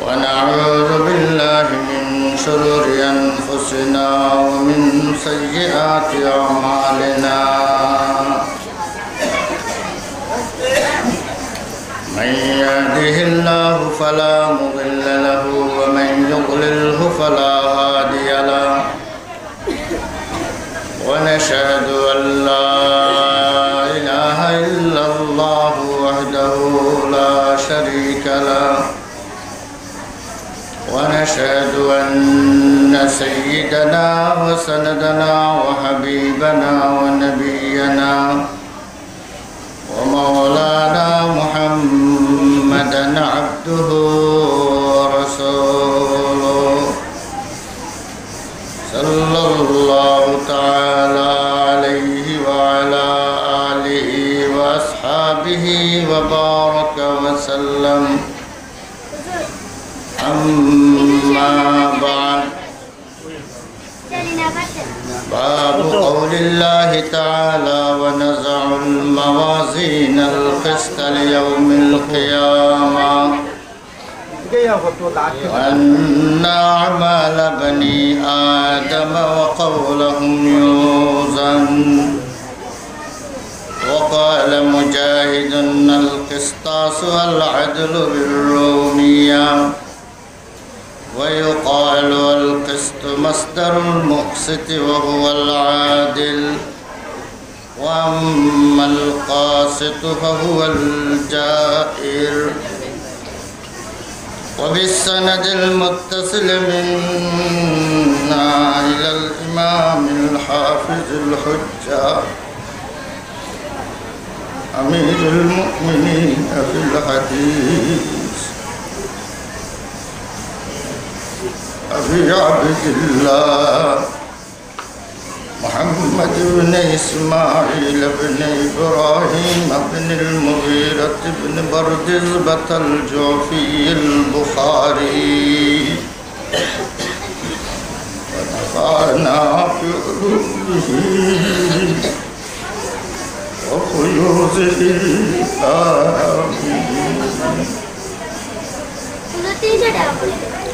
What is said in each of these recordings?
ونعوذ بالله من شرور أنفسنا ومن سيئات أعمالنا من يهده الله فلا مضل له ومن يضلله فلا هادي له ونشهد أن لا إله إلا الله وحده لا شريك له ونشهد أن سيدنا وسندنا وحبيبنا ونبينا ومولانا محمدا عبده ورسوله صلى الله تعالى عليه وعلى آله وأصحابه وبارك وسلم أما بعد باب قول الله تعالى ونزع الموازين القسط ليوم القيامة وأن أعمال بني آدم وقولهم يوزن وقال مجاهد القسطاس والعدل بالرومية ويقال القسط مصدر المقسط وهو العادل وأما القاسط فهو الجائر وبالسند المتصل منا إلى الإمام الحافظ الحجة أمير المؤمنين في الحديث أبي عبد الله محمد بن إسماعيل بن إبراهيم بن المغيرة بن بردزبة الجعفي البخاري ونفعنا بعلومه وفيوزه آمين.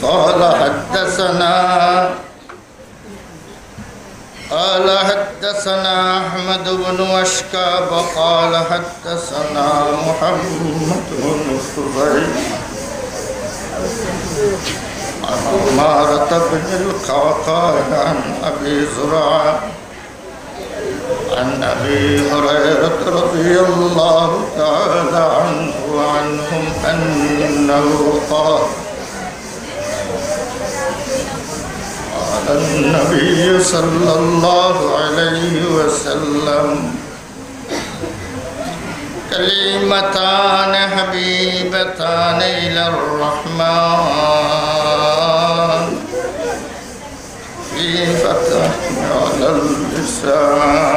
قال حدثنا أحمد بن وشكاب قال حدثنا محمد بن فضيل عن عمارة بن القعقاع عن أبي زرعة عن أبي هريرة رضي الله تعالى عنه وعنهم أنه قال النبي صلى الله عليه وسلم كلمتان حبيبتان إلى الرحمن خفيفتان على اللسان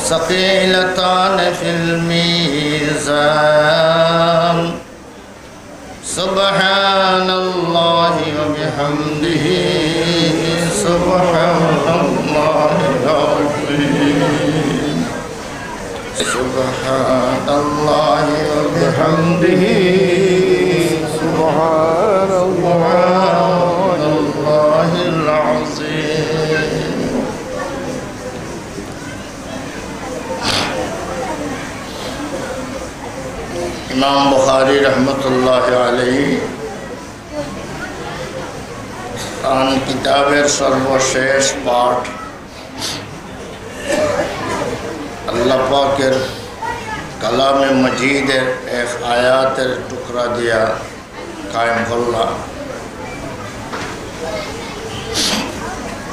ثقيلتان في الميزان سبحان الله وبحمده سبحان الله العظيم سبحان الله وبحمده سبحان الله العظيم. ইমাম বুখারী রহমতুল্লাহ আলাইহি তার কিতাবের সর্বশেষ পাঠ আল্লাহ পাকের কালামে মজিদের এক আয়াতের টুকরা দিয়া কায়েম করলাম।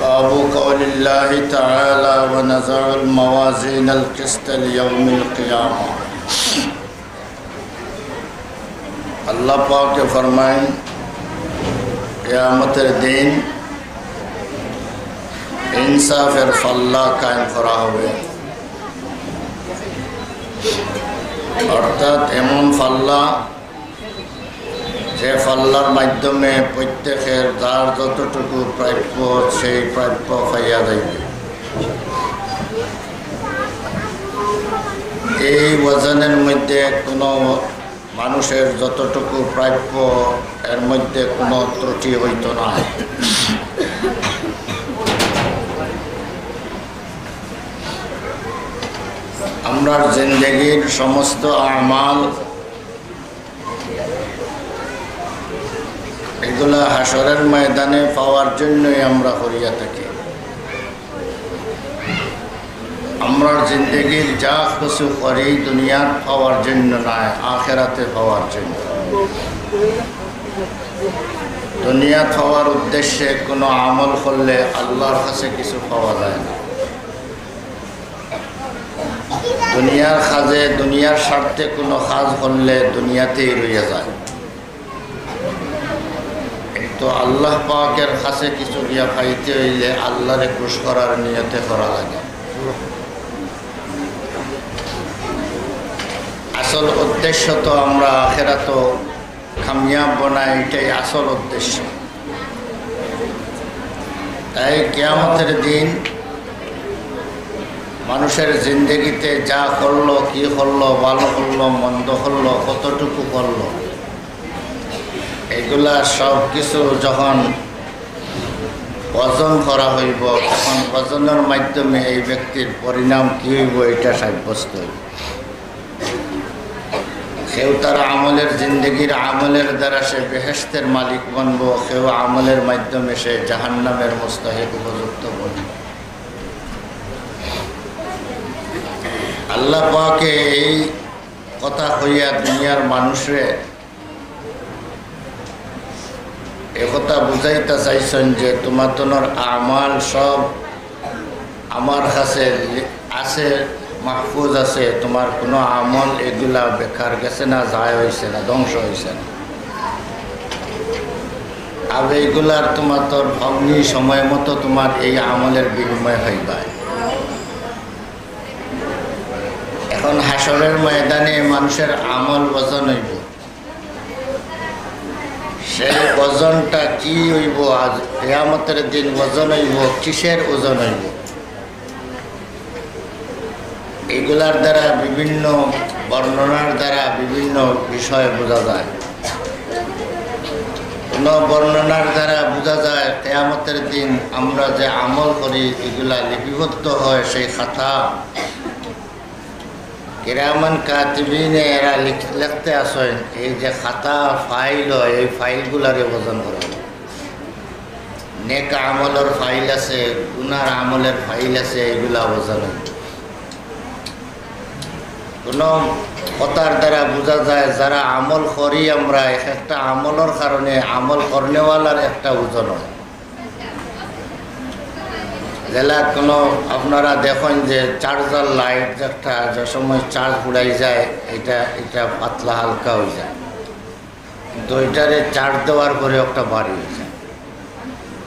বাবু কওলিল্লাহি তাআলা ওয়া নাযাউল মাওয়াজিনাল কিসত লিয়াউমিল কিয়ামা। अल्लाह पाक के फरमाएं क़यामतेर दिन इंसाफेर फल्ला कायम करा होबे, अर्थात एमन फल्ला যে ফাল্লার মাধ্যমে প্রত্যেকের যার যতটুকু প্রাপ্য সেই প্রাপ্য পাইয়া যাইবে। এই ওজনের মধ্যে কোনো মানুষের যতটুকু প্রাপ্য এর মধ্যে কোনো ত্রুটি হইত না। আমরা জিন্দেগীর সমস্ত আমাল এগুলা হাসরের ময়দানে পাওয়ার জন্যই আমরা করিয়া থাকি। আমরা জিন্দেগীর যা কিছু করি দুনিয়ার পাওয়ার জন্য নয়, আখেরাতে পাওয়ার জন্য। দুনিয়া পাওয়ার উদ্দেশ্যে কোনো আমল করলে আল্লাহর কাছে কিছু পাওয়া যায় না। দুনিয়ার কাজে দুনিয়ার স্বার্থে কোনো কাজ করলে দুনিয়াতেই রইয়া যায়। তো আল্লাহ পাকের কাছে কিছু গিয়া পাইতে হইলে আল্লাহরে খুশ করার নিয়তে করা লাগে। আসল উদ্দেশ্য তো আমরা আখেরাত কামিয়াব বানাই, এটাই আসল উদ্দেশ্য। তাই কিয়ামতের দিন মানুষের জিন্দেগিতে যা করলো, কি করলো, ভালো করলো, মন্দ করলো, কতটুকু করলো, এগুলা সব কিছু যখন ওজন করা হইব, তখন ওজনের মাধ্যমে এই ব্যক্তির পরিণাম কি হইব এটা সাব্যস্ত হইব। কেউ তার আমলের জিন্দেগির আমলের দ্বারা সে বেহেশতের মালিক বনব, কেউ আমলের মাধ্যমে সে জাহান্নামের মুস্তাহিক উপযুক্ত বনব। আল্লাহ পাকে এই কথা হইয়া দুনিয়ার মানুষরে একথা বুঝাইতে চাইছেন যে তোমার আমাল সব আমার কাছে আছে, মাহফুজ আছে। তোমার কোনো আমল এগুলা বেকার গেছে না, যায় হয়েছে না, ধ্বংস হয়েছে না। আর এইগুলার তোমার তোর অগ্নি সময় মতো তোমার এই আমলের বিনিময় হইবা। এখন হাসরের ময়দানে মানুষের আমল ওজন হইব। সেই ওজনটা কি হইব? আজ কিয়ামতের দিন ওজন হইব, কিসের ওজন হইব? এগুলার দ্বারা বিভিন্ন বর্ণনার দ্বারা বিভিন্ন বিষয় বোঝা যায়। কোনো বর্ণনার দ্বারা বোঝা যায় কিয়ামতের দিন আমরা যে আমল করি এগুলা লিপিবদ্ধ হয় সেই খাতা। কিরামান কাতিবিনে এরা লিখতে আসেন, এই যে খাতা ফাইল হয় এই ফাইলগুলারে ওজন করা হয়। নেক আমলের ফাইল আছে, গুনার আমলের ফাইল আছে, এগুলা ওজন হয়। কোনো কথার দ্বারা বোঝা যায় যারা আমল করি আমরা, একটা আমলের কারণে আমল করনেওয়ালার একটা ওজন হয়। জেলা কোনো আপনারা দেখেন যে চার্জার লাইট একটা যে সময় চার্জ উড়াই যায়, এটা পাতলা হালকা হয়ে যায়, কিন্তু এটারে চার্জ দেওয়ার পরে একটা ভারী হয়ে যায়।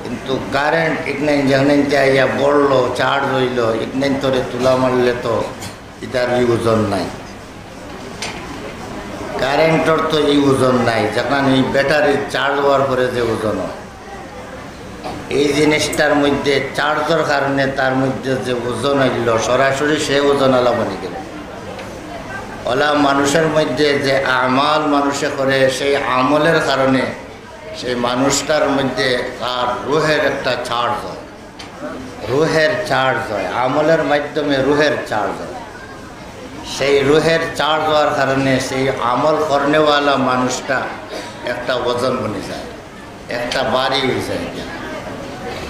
কিন্তু কারেন্ট ইকনাইন যেখানে যাইয়া বড়লো, চার্জ হইল, ইকনাইন তোরে তুলা মারলে তো এটার ওজন নাই। কারেন্টর তো এই ওজন নাই, যখন এই ব্যাটারির চার্জ হওয়ার পরে যে ওজন হয়, এই জিনিসটার মধ্যে চার্জের কারণে তার মধ্যে যে ওজন হইল সরাসরি সে ওজন আলা বনে গেল। ওলা মানুষের মধ্যে যে আমাল মানুষে করে সেই আমলের কারণে সেই মানুষটার মধ্যে তার রুহের একটা চার্জ হয়, রুহের চার্জ হয়, আমলের মাধ্যমে রুহের চার্জ হয়। সেই রুহের চার্জ হওয়ার কারণে সেই আমল করনেওয়ালা মানুষটা একটা ওজন বনে যায়, একটা বাড়ি হয়ে যায়।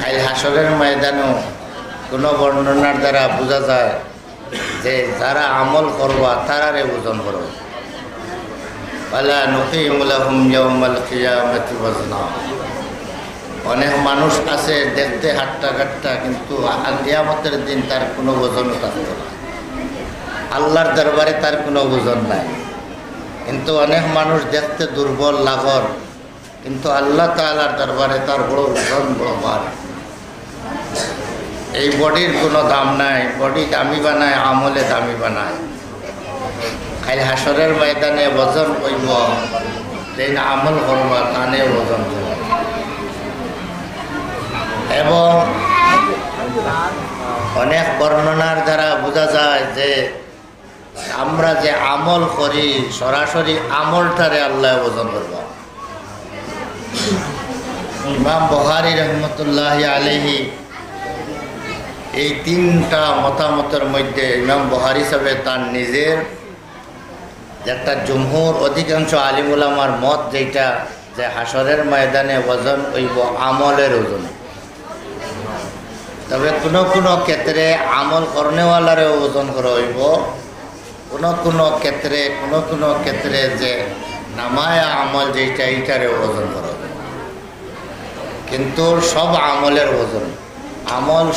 কাল হাসরের ময়দানেও কোনো বর্ণনার দ্বারা বোঝা যায় যে যারা আমল করবা তারারে ওজন করো। ওয়ালা নুকিমু লাহুম ইয়াওমাল কিয়ামাতি ওয়াজনা। অনেক মানুষ আছে দেখতে হাট্টা কাট্টা, কিন্তু কিয়ামতের দিন তার কোনো ওজনও থাকতো না। আল্লাহর দরবারে তার কোনো ওজন নাই। কিন্তু অনেক মানুষ দেখতে দুর্বল লাগর, কিন্তু আল্লাহ তাআলার দরবারে তার বড় ওজন, বড় ভার। এই বডির কোনো দাম নাই, বডি দামি বানায়, আমলে দামি বানায়। খালি হাসরের ময়দানে ওজন কইব, যেই আমল করবা তানে ওজন করব। এবং অনেক বর্ণনার দ্বারা বোঝা যায় যে আমরা যে আমল করি সরাসরি আমলটারে আল্লাহ ওজন করব। ইমাম বুখারী রহমতুল্লাহি আলাইহি এই তিনটা মতামতের মধ্যে ইমাম বুখারী সাহেব তার নিজের একটা জমহুর অধিকাংশ আলিম উলামার মত যেটা যে হাসরের ময়দানে ওজন হইব আমলের ওজন। তবে কোনো কোনো ক্ষেত্রে আমল করনেওয়ালারও ওজন করা হইব, কোনো কোনো ক্ষেত্রে যে নামায়া আমল যেটা এইটারে ওজন করা হবে। কিন্তু সব আমলের ওজন,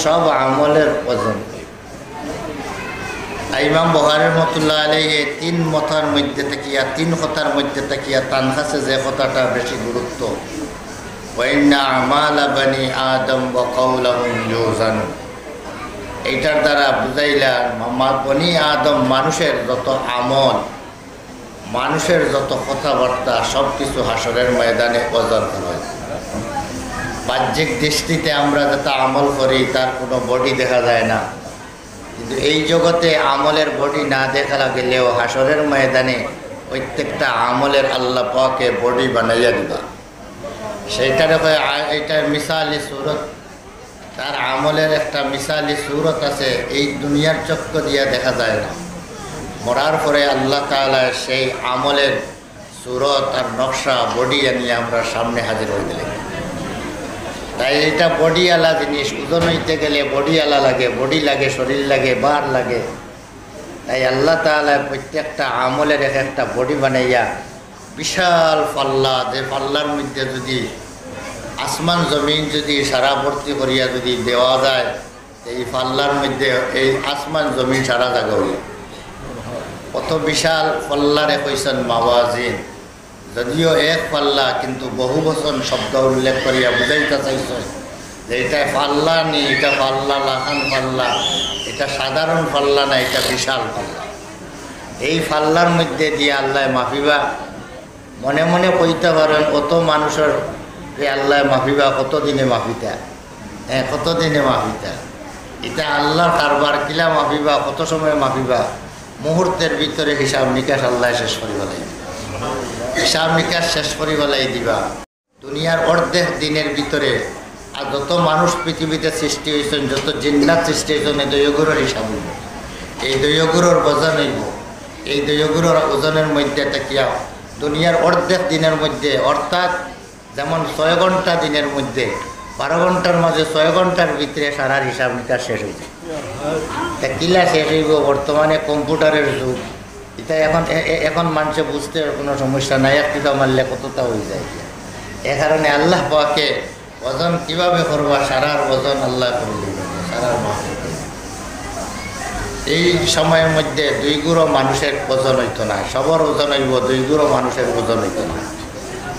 সব আমলের ওজন। ইমাম বুখারী রাহমাতুল্লাহ আলাইহি তিন কথার মধ্যে তাকিয়া তান কাছে যে কথাটা বেশি গুরুত্ব, ওয়াইন্না আমালা বানি আদম ওয়া কাওলাহুম ইউজান, এইটার দ্বারা বুঝাইলা বনি আদম মানুষের যত আমল, মানুষের যত কথাবার্তা সব কিছু হাসরের ময়দানে ওজন করা হয়। বাহ্যিক দৃষ্টিতে আমরা যত আমল করি তার কোনো বডি দেখা যায় না, কিন্তু এই জগতে আমলের বডি না দেখা গেলেও হাসরের ময়দানে প্রত্যেকটা আমলের আল্লাহ পাকে বডি বানাইয়া দিবা। সেইটার এইটার মিসালি সুরত, তার আমলের একটা মিসালি সুরত আছে, এই দুনিয়ার চক্র দিয়া দেখা যায় না। মরার পরে আল্লাহ তাআলা সেই আমলের সুরত আর নকশা বডি আনিয়ে আমরা সামনে হাজির হয়ে গেলে। তাই এটা বডিওয়ালা জিনিস, ওজন হইতে গেলে বডিওয়ালা লাগে, বডি লাগে, শরীর লাগে, বার লাগে। তাই আল্লাহ তাআলা প্রত্যেকটা আমলের এক একটা বডি বানাইয়া বিশাল পাল্লা, যে পাল্লার মধ্যে যদি আসমান জমিন যদি সারা ভর্তি করিয়া যদি দেওয়া যায়, এই পাল্লার মধ্যে এই আসমান জমিন সারা জায়গা হইল। কত বিশাল পাল্লারে কইছেন মাওয়াজিন, যদিও এক পাল্লা কিন্তু বহু বচন শব্দ উল্লেখ করিয়া বুঝাইতে চাইছে যে এটা পাল্লা নি, এটা পাল্লা লাখান পাল্লা, এটা সাধারণ পাল্লা না, এটা বিশাল পাল্লা। এই পাল্লার মধ্যে দিয়ে আল্লাহ মাফিবা। মনে মনে কইতে পারেন অত মানুষের আল্লাহ মাফিবা কতদিনে মাফিতা, কতদিনে মাফিতা, এটা আল্লাহর কারবার, কিলা মাফিবা, কত সময় মাফিবা, মুহূর্তের ভিতরে হিসাব নিকাশ আল্লাহ শেষ করি বলাই, হিসাব নিকাশ শেষ করি বলাই দিবা। দুনিয়ার অর্ধেক দিনের ভিতরে আর যত মানুষ পৃথিবীতে সৃষ্টি হয়েছেন, যত জিন্নাত সৃষ্টি হয়েছেন, এই দৈগুরোর হিসাব হইব, এই দৈগুরোর ওজন হইব। এই দৈগুরোর ওজনের মধ্যে তাকিয়া দুনিয়ার অর্ধেক দিনের মধ্যে, অর্থাৎ যেমন 6 ঘন্টা দিনের মধ্যে 12 ঘন্টার মাঝে 6 ঘন্টার ভিতরে সারার হিসাব নিকাশ শেষ হয়ে যায়। তা কিলা শেষ হইব? বর্তমানে কম্পিউটারের যুগ, এটা এখন মানুষে বুঝতে কোনো সমস্যা নাই, একটা মারলে কতটা হয়ে যায়। এ কারণে আল্লাহ পাকে ওজন কীভাবে করবা, সারার ওজন আল্লাহ করে দিবেন, সারার মাফ। এই সময়ের মধ্যে 2 গুঁড়ো মানুষের ওজন হইতো না, সবার ওজন হইব, 2 গুঁড়ো মানুষের ওজন হইতো না,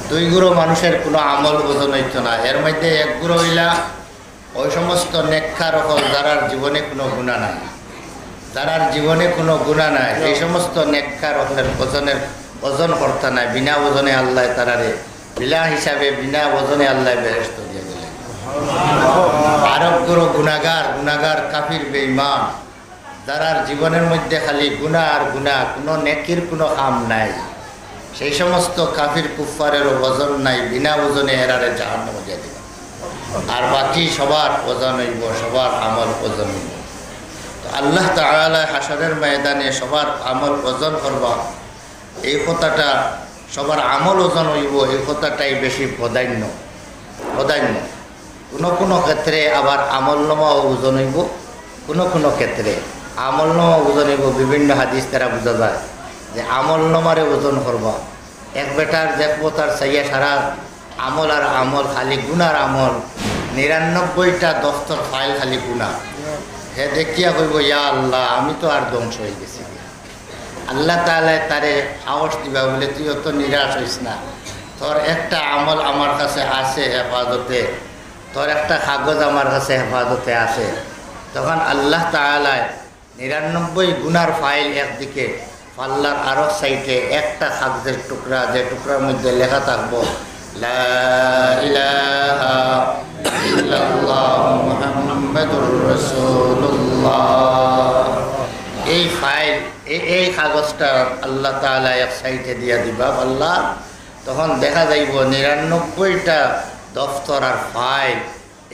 2 গুঁড়ো মানুষের কোনো আমল ওজন হইতো না। এর মধ্যে 1 গুঁড়ো হইলা ওই সমস্ত নেককার হল যারার জীবনে কোনো গুণা নাই, যারার জীবনে কোনো গুণা নাই, এই সমস্ত নেককার হলের ওজন করতে নাই, বিনা ওজনে আল্লাহ তারারে বিলা হিসাবে বিনা ওজনে আল্লাহ বেহেশত দিয়ে দিলেন। আর 1 গুঁড়ো গুণাগার কাফির বেঈমান, যারার জীবনের মধ্যে খালি গুনাহ আর গুনাহ, কোনো নেকির কোনো কাম নাই, সেই সমস্ত কাফির কুফফারেরও ওজন নাই, বিনা ওজনে এরারে জাহান্নামে দিয়ে দিবেন। আর বাকি সবার ওজন হইব, সবার আমল ওজন হইব। তো আল্লাহ তাআলা হাসরের ময়দানে সবার আমল ওজন করবা, এই কথাটা সবার আমল ওজন হইব, এই কথাটাই বেশি প্রাধান্য। কোনো ক্ষেত্রে আবার আমলনামাও ওজন হইব, কোনো ক্ষেত্রে আমলনামা ওজন হইব। বিভিন্ন হাদিস দ্বারা বোঝা যায় যে আমলনামারে ওজন করবা। এক বেটার দেখবো তার সাইয়া সারা আমল আর আমল, খালি গুনার আমল, 99টা দফতর ফাইল খালি গুণা। হে দেখিয়া কইব, ইয়া আল্লাহ, আমি তো আর ধ্বংস হয়ে গেছি। আল্লাহ তাআলা তারে সাহস দিবা বলে, তুই অত নিরাশ হইস না, তোর একটা আমল আমার কাছে আছে হেফাজতে, তোর একটা কাগজ আমার কাছে হেফাজতে আছে। তখন আল্লাহ তাআলা 99 গুনার ফাইল একদিকে, পাল্লার আরো সাইডে একটা কাগজের টুকরা, যে টুকরার মধ্যে লেখা থাকবো লা ইলাহা ইল্লাল্লাহ মুহাম্মাদুর রাসূলুল্লাহ। এই ফাইল, এই কাগজটা আল্লাহ তাআলা এক সাইডে দিয়া দিবা আল্লাহ, তখন দেখা যাইব ৯৯টা দফতর আর ফাইল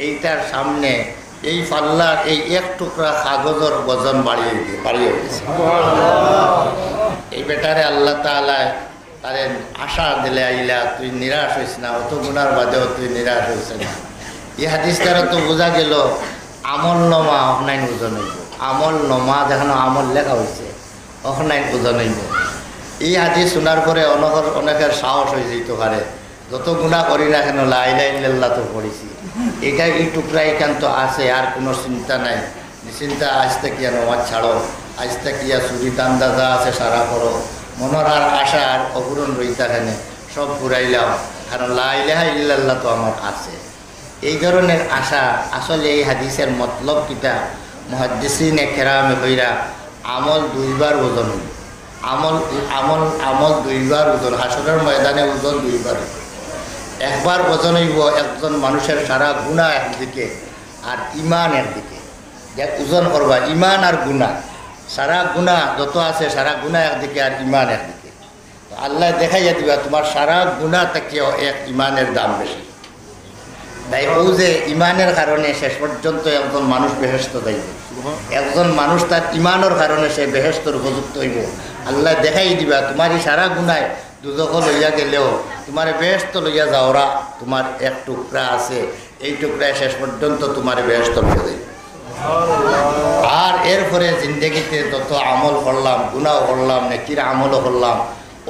এইটার সামনে এই পাল্লার এই এক টুকরা কাগজের ওজন বাড়িয়ে গেছে। এই বেটারে আল্লাহ তাআলা তারে আশা দিলে আইলা তুই নিরাশ হইস না, অত গুনার বাদেও তুই নিরাশ হইস না। এই হাদিস দ্বারা তো বোঝা গেল আমল নমা অফনাইন ওজন হইব, আমল নমা যেখানে আমল লেখা হয়েছে অফনাইন ওজন হইব। এই হাদিস শোনার পরে অনেকের সাহস হয়ে যেতে পারে, যত গুণা করি না কেন লা ইলাহা ইল্লাল্লাহ তো পড়েছি, এটা এই টুকরা এখান তো আছে, আর কোনো চিন্তা নাই। চিন্তা আজতে কিয়া নমাজ ছাড়ো, আজতে কিয়া চুরি দান্দা যা আছে সারা করো, মনের আর আশা আর অপূরণ রইতাখানে সব ঘুরাইলাম, কারণ লা ইলাহা ইল্লাল্লাহ তো আমার আছে। এই ধরনের আশা আসলে এই হাদিসের মতলব কিতা মুহাদ্দিসিনে কেরামে কইরা আমল দুইবার ওজন হইল, আমল আমল আমল দুইবার ওজন, হাসরের ময়দানে ওজন দুইবার। একবার ওজন হইব একজন মানুষের সারা গুনাহ একদিকে আর ইমান একদিকে, যে ওজন করবা ইমান আর গুনাহ, সারা গুনাহ যত আছে সারা গুনাহ একদিকে আর ইমান একদিকে। আল্লাহ দেখাইয়া দিবা তোমার সারা গুনাহ থেকেও এক ইমানের দাম বেশি। তাই ও যে ইমানের কারণে শেষ পর্যন্ত একজন মানুষ বেহেশত যাইব, একজন মানুষ তার ইমানের কারণে সে বেহেশতর উপযুক্ত হইব। আল্লাহ দেখাই দিবা তোমার এই সারা গুনায় দুজখ লইয়া গেলেও তোমার বেহেশত লইয়া যাওরা তোমার এক টুকরা আছে, এই টুকরায় শেষ পর্যন্ত তোমার বেহেশত লইয়া যাইব। আর এরপরে জিন্দগিতে যত আমল করলাম, গুনাহ করলাম, নেকির আমলও করলাম,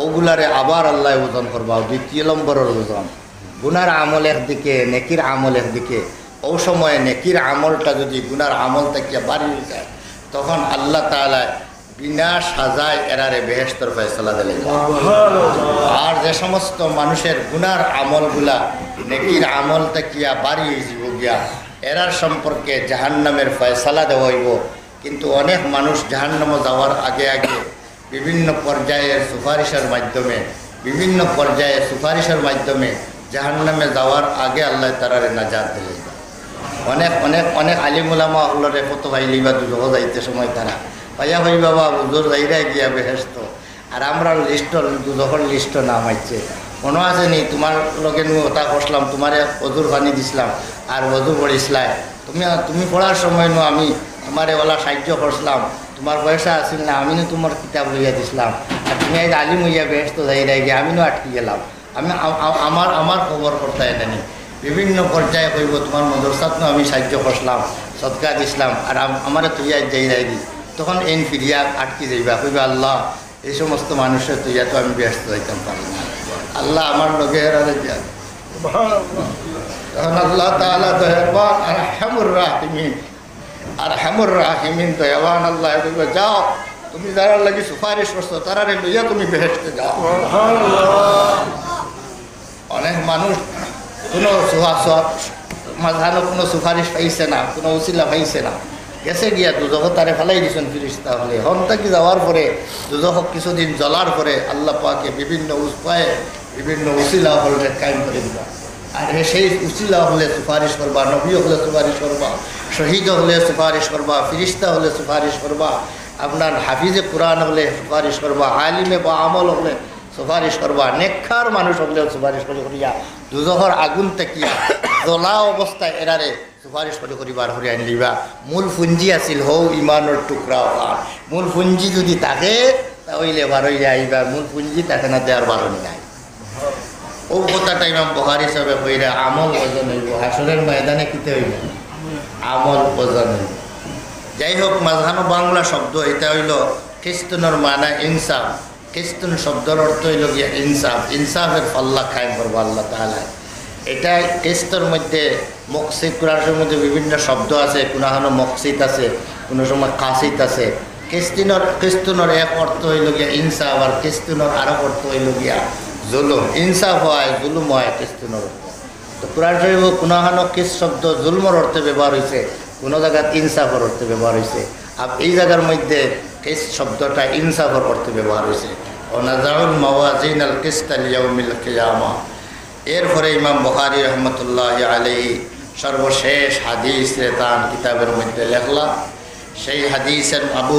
ওগুলারে আবার আল্লাহ ওজন করবা, ২ নম্বরের ওজন। গুনার আমল একদিকে, নেকির আমল একদিকে। ও সময়ে নেকির আমলটা যদি গুনার আমল থেকে বাড়িয়ে যায়, তখন আল্লাহ তাআলা বিনা সাজায় এরারে বেহেশতের ফয়সালা দিলে। আর যে সমস্ত মানুষের গুনার আমলগুলা নেকির আমল থেকে বাড়িয়ে যাব গিয়া, এরার সম্পর্কে জাহান্নামের ফয়সালা দেওয়া হইব। কিন্তু অনেক মানুষ জাহান্নামে যাওয়ার আগে আগে বিভিন্ন পর্যায়ের সুপারিশের মাধ্যমে জাহান্নামে যাওয়ার আগে আল্লাহ তারারে নাজাত দিলে। অনেক অনেক অনেক আলিম উলামা হলরে কত ভাইলি বা দুজহ যাইতে সময় তারা ভাইয়া ভাই বাবা হুজুর যাইরাই গিয়া বেহেশত, আর আমরা লিস্ট দুজহর লিস্ট নাম আইছে, মনে আছে নি তোমার লগে নু ওটা করলাম, তোমারে অজুর পানি দিছিলাম আর অজু পড়িছিলাই, তুমি পড়ার সময় নু আমি তোমারে ওলা সাহায্য করছিলাম, তোমার পয়সা আসিল না, আমি তোমার কিতাব লইয়া দিছিলাম, আর তুমি আজ আলিম হইয়া বেহেশত যাইরাই গিয়া আমি আটকে গেলাম, আমি আমার খবর করতে এনে বিভিন্ন পর্যায়ে কইব তোমার মদরসাত আমি সাহায্য করলাম, সদকা দিছিলাম, আর আমার তুইয়া যাই দি, তখন এন ফিরিয়া আটকে যাইবা, কইবা আল্লাহ এই সমস্ত মানুষের তুইয়া তো আমি ব্যস্ত যাইতাম পারি না, আল্লাহ আমার লগে হেরারে যা। তখন আল্লাহ তাআলা দয়াবান আর হামুর রাহিমিন দয়াবান আল্লাহ কইবা যাও, তুমি যারা লাগি সুপারিশ করছো তারারে লইয়া তুমি বেহেশতে যাও। অনেক মানুষ কোনো মাঝখানে কোনো সুপারিশ পাইছে না, কোনো উসিলা পাইছে না, গেছে গিয়া দুজখ তারে ফেলাই দিয়েছেন ফিরিস্তা হলে। হন থাকি যাওয়ার পরে দুজখ কিছুদিন জ্বলার পরে আল্লাহ পাকে বিভিন্ন উপায়ে বিভিন্ন উসিলা হলে কায়েম করে দিবা, আর সেই উসিলা হলে সুপারিশ করবা, নবী হলে সুপারিশ করবা, শহীদ হলে সুপারিশ করবা, ফিরিস্তা হলে সুপারিশ করবা, আপনার হাফিজে কোরআন হলে সুপারিশ করবা, আলিমে বা আমল হলে সুপারিশ করবা, নেককার মানুষ হলেও সুপারিশ করিয়া দুজহর আগুন তেকিয়া জ্বলা অবস্থায় এরারে সুপারিশ করিবার হরিয়া নিবা। মূল পুঞ্জি আছিল হৌ ইমানের টুকরা হওয়ার, মূল পুঞ্জি যদি থাকে তাহলে বারইয়া আইবা, মূল পুঞ্জি থাকে না দেওয়ার বারণী নাই। ও কথাটা ইমাম বুখারী হিসাবে কইরা আমল ওজন হইব, হাসরের ময়দানে কিতে হইব আমল ওজন হইব। যাই হোক, মাঝখানো বাংলা শব্দ এটা হইল খ্রিস্টানের মানা ইনসাফ, খ্রিস্টান শব্দের অর্থ হইল গিয়া ইনসাফ, ইনসাফের পাল্লা কায়েম করবো আল্লাহ তাআলা। এটা খ্রিস্টর মধ্যে মকসিদ, কোরআনের মধ্যে বিভিন্ন শব্দ আছে, কোনো মকসিদ আছে, কোনো সময় কাসিদ আছে। খ্রিস্টানের এক অর্থ হইল গিয়া ইনসাফ, আর খ্রিস্টানের আরো অর্থ হইল গিয়া জুলুম। ইনসাফ হয়, জুলুম হয় খ্রিস্টানের অর্থ। তো কোরআন শরীফ কোনো খ্রিস্ট শব্দ জুলমর অর্থে ব্যবহার হয়েছে, কোনো জায়গায় ইনসাফের অর্থে ব্যবহার হয়েছে, আর এই জায়গার মধ্যে খ্রিস্ট শব্দটা ইনসাফের অর্থে ব্যবহার হয়েছে। ওনাজাউল মাওয়াজিনাল কিসত লিয়াউমিল কিয়ামা। এরপরে ইমাম বুখারী রাহমাতুল্লাহি আলাইহি সর্বশেষ হাদিস তার কিতাবের মধ্যে লেখলা, সেই হাদিসের আবু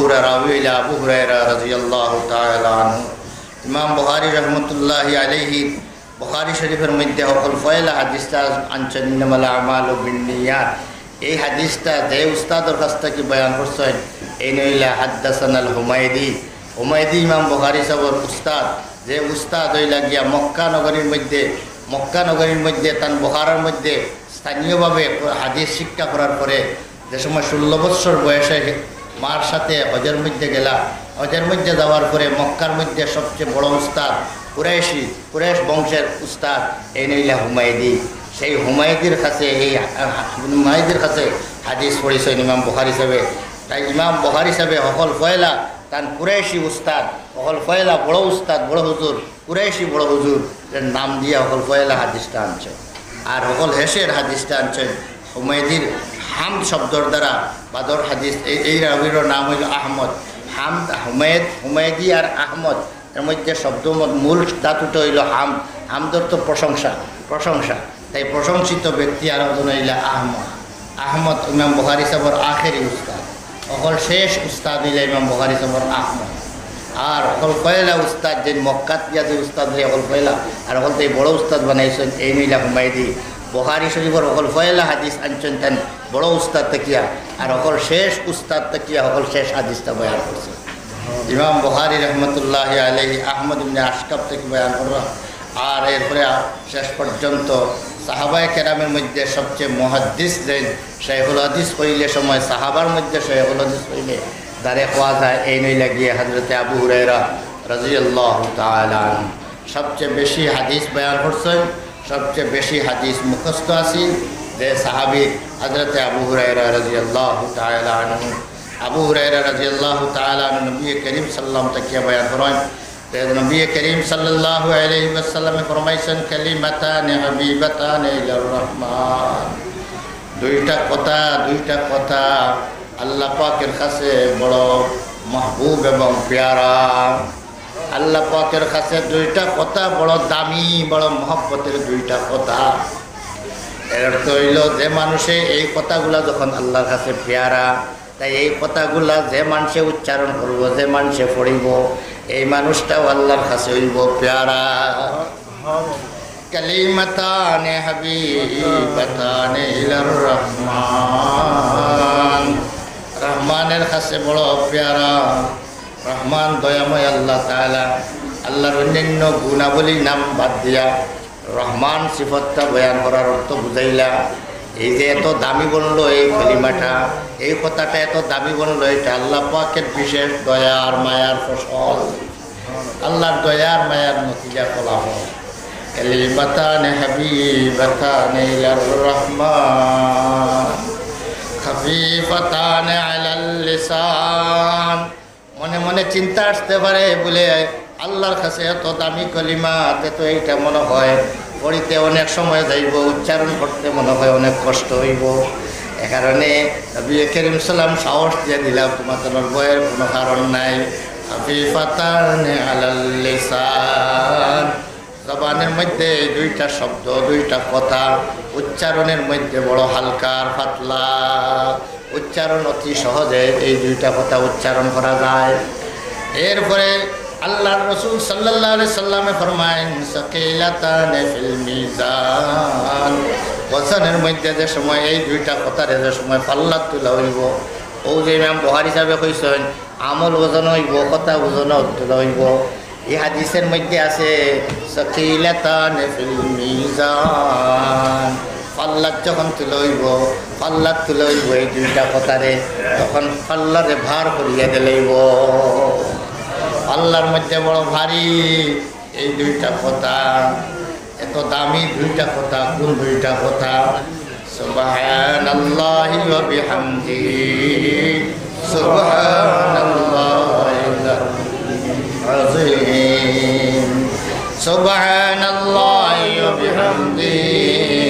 হুরায়রা রাদিয়াল্লাহু তাআলা আনহু ইমাম বুখারী রাহমাতুল্লাহি আলাইহি বুখারী শরীফের মধ্যে সকল পয়লা হাদিসটা আনছেন ইন্নামাল আমালু বিন্নিয়াত। এই হাদিসটা যে উস্তাদের কাছ থেকে বয়ান করছেন এই নইলা হাদাসানাল হুমায়দি। হুমায়দি ইমাম বুখারী সাহেবের উস্তাদ, যে উস্তাদ হইলা গিয়া মক্কা নগরীর মধ্যে তান বুখারার মধ্যে স্থানীয়ভাবে হাদিস শিক্ষা করার পরে যে সময় 16 বৎসর বয়সে মার সাথে হজের মধ্যে গেলা, হজের মধ্যে যাওয়ার পরে মক্কার মধ্যে সবচেয়ে বড় উস্তাদ কুরাইশ বংশের উস্তাদ এই নইলা হুমায়দি। সেই হুমায়দির কাছে হাদিস পড়েছেন ইমাম বুখারী সাহেবে। তাই ইমাম বুখারী সাহেবে সকল পয়লা তান কুরাইশি উস্তাদ, সকল পয়লা বড় উস্তাদ, বড় হুজুর, কুরাইশি বড় হুজুর এর নাম দিয়ে সকল পয়লা হাদিসটা আনছেন। আর সকল হেসের হাদিসটা আনছেন হুমায়দির হামদ শব্দর দ্বারা বাদর হাদিস। এই রাবির নাম হইল আহমদ। হুমায়দি আর আহমদ এর মধ্যে শব্দ মূল ধাতুটা হইল হামদর তো প্রশংসা। তাই প্রশংসিত ব্যক্তি আর হইল আহমদ ইমাম বুখারী সাহেবের আখেরি উস্তাদ। অকল শেষ উস্তাদ হইল ইমাম বুখারী সাহেবের আহমদ। আর অকল পয়লা উস্তাদ যে মক্কাত গিয়া যে উস্তাদ হয় অকল পয়লা, আর অকল তো এই বড় উস্তাদ বানাইছেন এই নইলা হুমায়দি। বুখারী শরীফের অকল পয়লা হাদিস আনছেন তেন বড় উস্তাদ তাকিয়া, আর অকল শেষ উস্তাদ তাকিয়া অকল শেষ হাদিসটা বয়ান করছে ইমাম বুখারী রহমতুল্লাহি আলাইহি আহমদ ইবনে আশকাব থেকে বয়ান করলাম। আর এরপরে শেষ পর্যন্ত সাহাবায়ে কেরামের মধ্যে সবচেয়ে মুহাদ্দিস যে শাইখুল হাদিস কইলে সময় সাহাবার মধ্যে শাইখুল হাদিস কইলে দারে কোয়া যায় এই নইলা গিয়ে হযরতে আবু হুরায়রা রাদিয়াল্লাহু তাআলা আনহু সবচেয়ে বেশি হাদিস বয়ান করছেন, সবচেয়ে বেশি হাদিস মুখস্থ আছে যে সাহাবী হযরতে আবু হুরায়রা রাদিয়াল্লাহু তাআলা আনহু। আবু হুরায়রা রাদিয়াল্লাহু তাআলা আনহু নবী করিম সাল্লাল্লাহু আলাইহি ওয়াসাল্লাম করেন নবী করিম সাল্লাল্লাহু আলাইহি ওয়াসাল্লাম ফরমাইছেন কালিমাতানি হাবিবাতানি ইলার রহমান। দুইটা কথা আল্লাহ পাকের কাছে বড় মাহবুব এবং প্যারা। আল্লাহ পাকের কাছে দুইটা কথা বড় দামি, বড় মহব্বতের দুইটা কথা। এর অর্থ হইল যে মানুষে এই কথাগুলা যখন আল্লাহর কাছে প্যারা, তাই এই কথাগুলা যে মানুষে উচ্চারণ করব, যে মানুষে পড়িব, এই মানুষটাও আল্লাহর কাছে হইব প্যারা। কালিমাতানে হাবিবাতানে ইলার রহমান। রহমানের কাছে বড় প্যারা। রহমান দয়াময় আল্লাহ তাআলা। আল্লাহর অন্যান্য গুণাবলী নাম বাদ দিয়া রহমান সিফতটা বয়ান করার অর্থ বুঝাইলা। এই যে এত দামি বললো এই কালিমাটা, এই কথাটা এত দামি বললো, এটা আল্লাহ পাকের বিশেষ দয়ার মায়ার ফসল, আল্লাহর দয়ার মায়ার নতিজা ফলাফল। কালিমাতানে হাবিবাতানে ইলার রহমান খাফিফাতানে আলাল লিসান। মনে মনে চিন্তা আসতে পারে বলে আল্লাহর কাছে এত দামি কলিমা, তো এইটা মনে হয় পড়িতে অনেক সময় যাইব, উচ্চারণ করতে মনে হয় অনেক কষ্ট হইব। এ কারণে নবী করিম সাল্লাম সাহস দিয়ে দিলাম, তোমাদের ভয়ের কোনো কারণ নাই। খাফিফাতানে আলাল লিসান। জবানের মধ্যে দুইটা শব্দ, দুইটা কথা, উচ্চারণের মধ্যে বড় হালকা পাতলা, উচ্চারণ অতি সহজে এই দুইটা কথা উচ্চারণ করা যায়। এরপরে আল্লাহর রাসূল সাল্লাল্লাহু আলাইহি সাল্লামে ফরমায়েন সাকিলাতানে ফিল মিজান। ওজনের মধ্যে যে সময় এই দুইটা কথার যে সময় পাল্লা তোলা হইব, ও যে ইমাম বুখারী সাহেব কইছেন আমল ওজন হইব, কথা ওজন তোলা হইব। এই হাদিসের মধ্যে আছে সাকিলাতানে ফিল মিজান। পাল্লার যখন তুলে হইব এই দুইটা কথারে, তখন পাল্লারে ভার করিয়া দিলেইব। পাল্লার মধ্যে বড় ভারী এই দুইটা কথা, এত দামি দুইটা কথা। কোন দুইটা কথা? সুবহানাল্লাহি ওয়া বিহামদিহি সুবহানাল্লাহিল আযীম সুবহানাল্লাহি ওয়া বিহামদিহি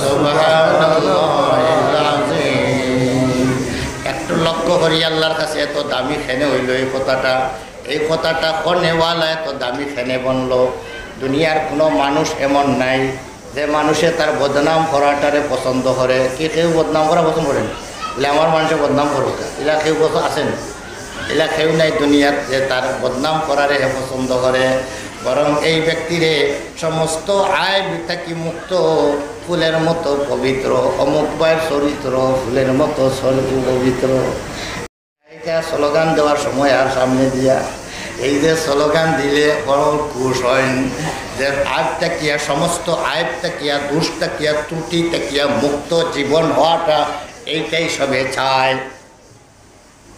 সুবহানাল্লাহিল আযীম। একটু লক্ষ্য করি আল্লাহর কাছে এত দামি খেনে হইল এই কথাটা কনেওয়ালা এত দামি খেনে বনলো। দুনিয়ার কোনো মানুষ এমন নাই যে মানুষে তার বদনাম করাটারে পছন্দ করে। কি কেউ বদনাম করা পছন্দ করেন? বলে আমার মানুষের বদনাম করুক, এলা কেউ কত আছেন, এলা কেউ নাই দুনিয়াত যে তার বদনাম করারে পছন্দ করে। বরং এই ব্যক্তিরে সমস্ত আইব থাকি মুক্ত, ফুলের মতো পবিত্র, অমুক ভাইয়ের চরিত্র ফুলের মতো পবিত্র। এটা স্লোগান দেওয়ার সময় আর সামনে দিয়া এই যে স্লোগান দিলে বড় খুশ হয় যে আইব তাকিয়া, সমস্ত আইব তাকিয়া, দুষ তাকিয়া, ত্রুটি তাকিয়া মুক্ত জীবন হওয়াটা এইটাই সবে চায়।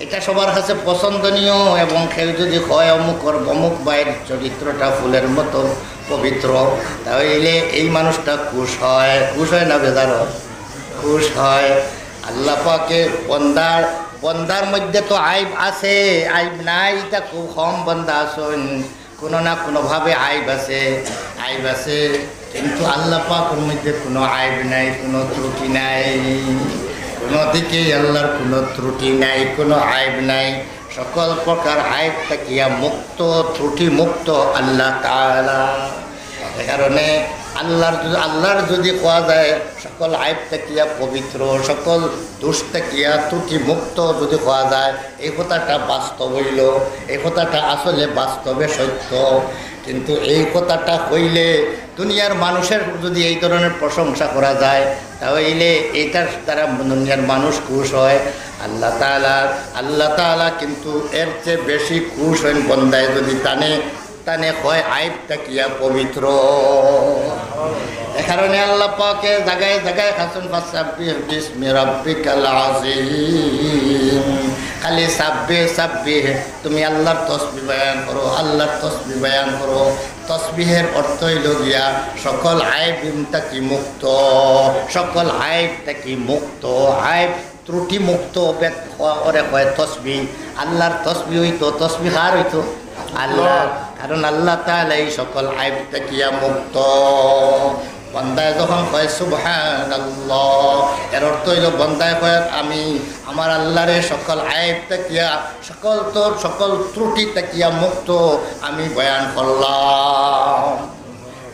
এটা সবার কাছে পছন্দনীয়। এবং কেউ যদি হয় অমুক ভাইয়ের চরিত্রটা ফুলের মতো পবিত্র, তাহলে এই মানুষটা খুশ হয়। খুশ হয় না বেজার হয়? খুশ হয়। আল্লাহ পাকে বন্দার মধ্যে তো আইব আছে, আইব নাই এটা খুব কম বন্দা আছেন, কোনো না কোনোভাবে আইব আছে, কিন্তু আল্লাহ পাকের মধ্যে কোনো আইব নাই, কোনো ত্রুটি নাই, কোনো দিকেই আল্লাহর কোনো ত্রুটি নাই, কোনো আইব নাই। সকল প্রকার আইব থাকিয়া মুক্ত, ত্রুটি মুক্ত আল্লাহ তাআলা। এ কারণে আল্লাহর যদি কোয়া যায় সকল আইব থাকিয়া পবিত্র, সকল দোষ থাকিয়া ত্রুটি মুক্ত যদি কোয়া যায়, এই কথাটা বাস্তব হইল, এই কথাটা আসলে বাস্তবে সত্য। কিন্তু এই কথাটা হইলে দুনিয়ার মানুষের যদি এই ধরনের প্রশংসা করা যায়, তাহলে এইটার দ্বারা দুনিয়ার মানুষ খুশ হয়। আল্লাহ তাআলা কিন্তু এর চেয়ে বেশি খুশ হন বন্দায় যদি তানে হয় আইব তাকিয়া পবিত্র। এ কারণে আল্লাহ পাকে জায়গায় জায়গায় হাসান ফাসাব্বিহ বিসমি রাব্বিকাল আযীম, খালি সাব্বিহ, তুমি আল্লাহর তাসবিহ বয়ান করো, আল্লাহর তাসবিহ বয়ান করো। তাসবিহের অর্থ হইল গিয়া সকল আইব তাকি মুক্ত, সকল আইব তাকি মুক্ত, আইব ত্রুটি মুক্ত ওরে কয় তসবিহ। আল্লাহর তসবিহ হইতো, তসবিহ আর হইতো আল্লাহ, কারণ আল্লাহ তাআলা এই সকল আইব তাকিয়া মুক্ত। বন্দায় যখন কয় সুবহানাল্লাহ, এর অর্থ হইল বন্দায় কয় আমি আমার আল্লাহরে সকল আইব তাকিয়া, সকল ত্রুটি তাকিয়া মুক্ত আমি বয়ান করলাম।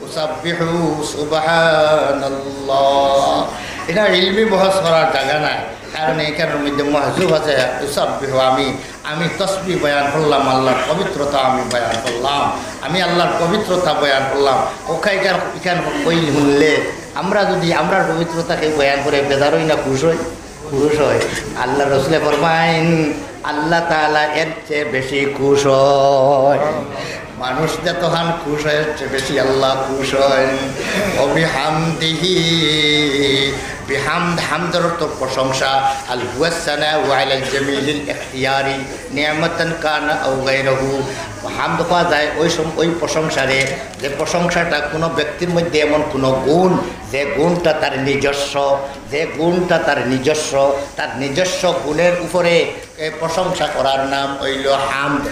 উসাব্বিহু সুবহানাল্লাহ। এটা ইলমি বহস করার জায়গা নাই, কারণ এখানের মধ্যে মাহজুব আছে। উসাব্বিহু, আমি তসবিহ বয়ান করলাম, আল্লাহর পবিত্রতা আমি বয়ান করলাম, আমি আল্লাহর পবিত্রতা বয়ান করলাম। এখান কই শুনলে আমরা যদি আমরার পবিত্রতাকে বয়ান করে বেজার হই না খুশ হয়? আল্লাহ রসুলে ফরমাইন আল্লাহ তাআলা এর চেয়ে বেশি খুশ হয়। মানুষ যতক্ষণ খুশ হয় বেশি আল্লাহ খুশ হয়। অবিহামদিহি, হামদের অর্থ প্রশংসা। আল হুয়াসানা ওয়া আলাল জামিলিল ইখতিয়ারি নিয়ামাতান কানা আও গায়রাহু। হামদ পাওয়া যায় ওই প্রশংসারে, যে প্রশংসাটা কোনো ব্যক্তির মধ্যে এমন কোনো গুণ, যে গুণটা তার নিজস্ব, তার নিজস্ব গুণের উপরে প্রশংসা করার নাম হইল হামদ।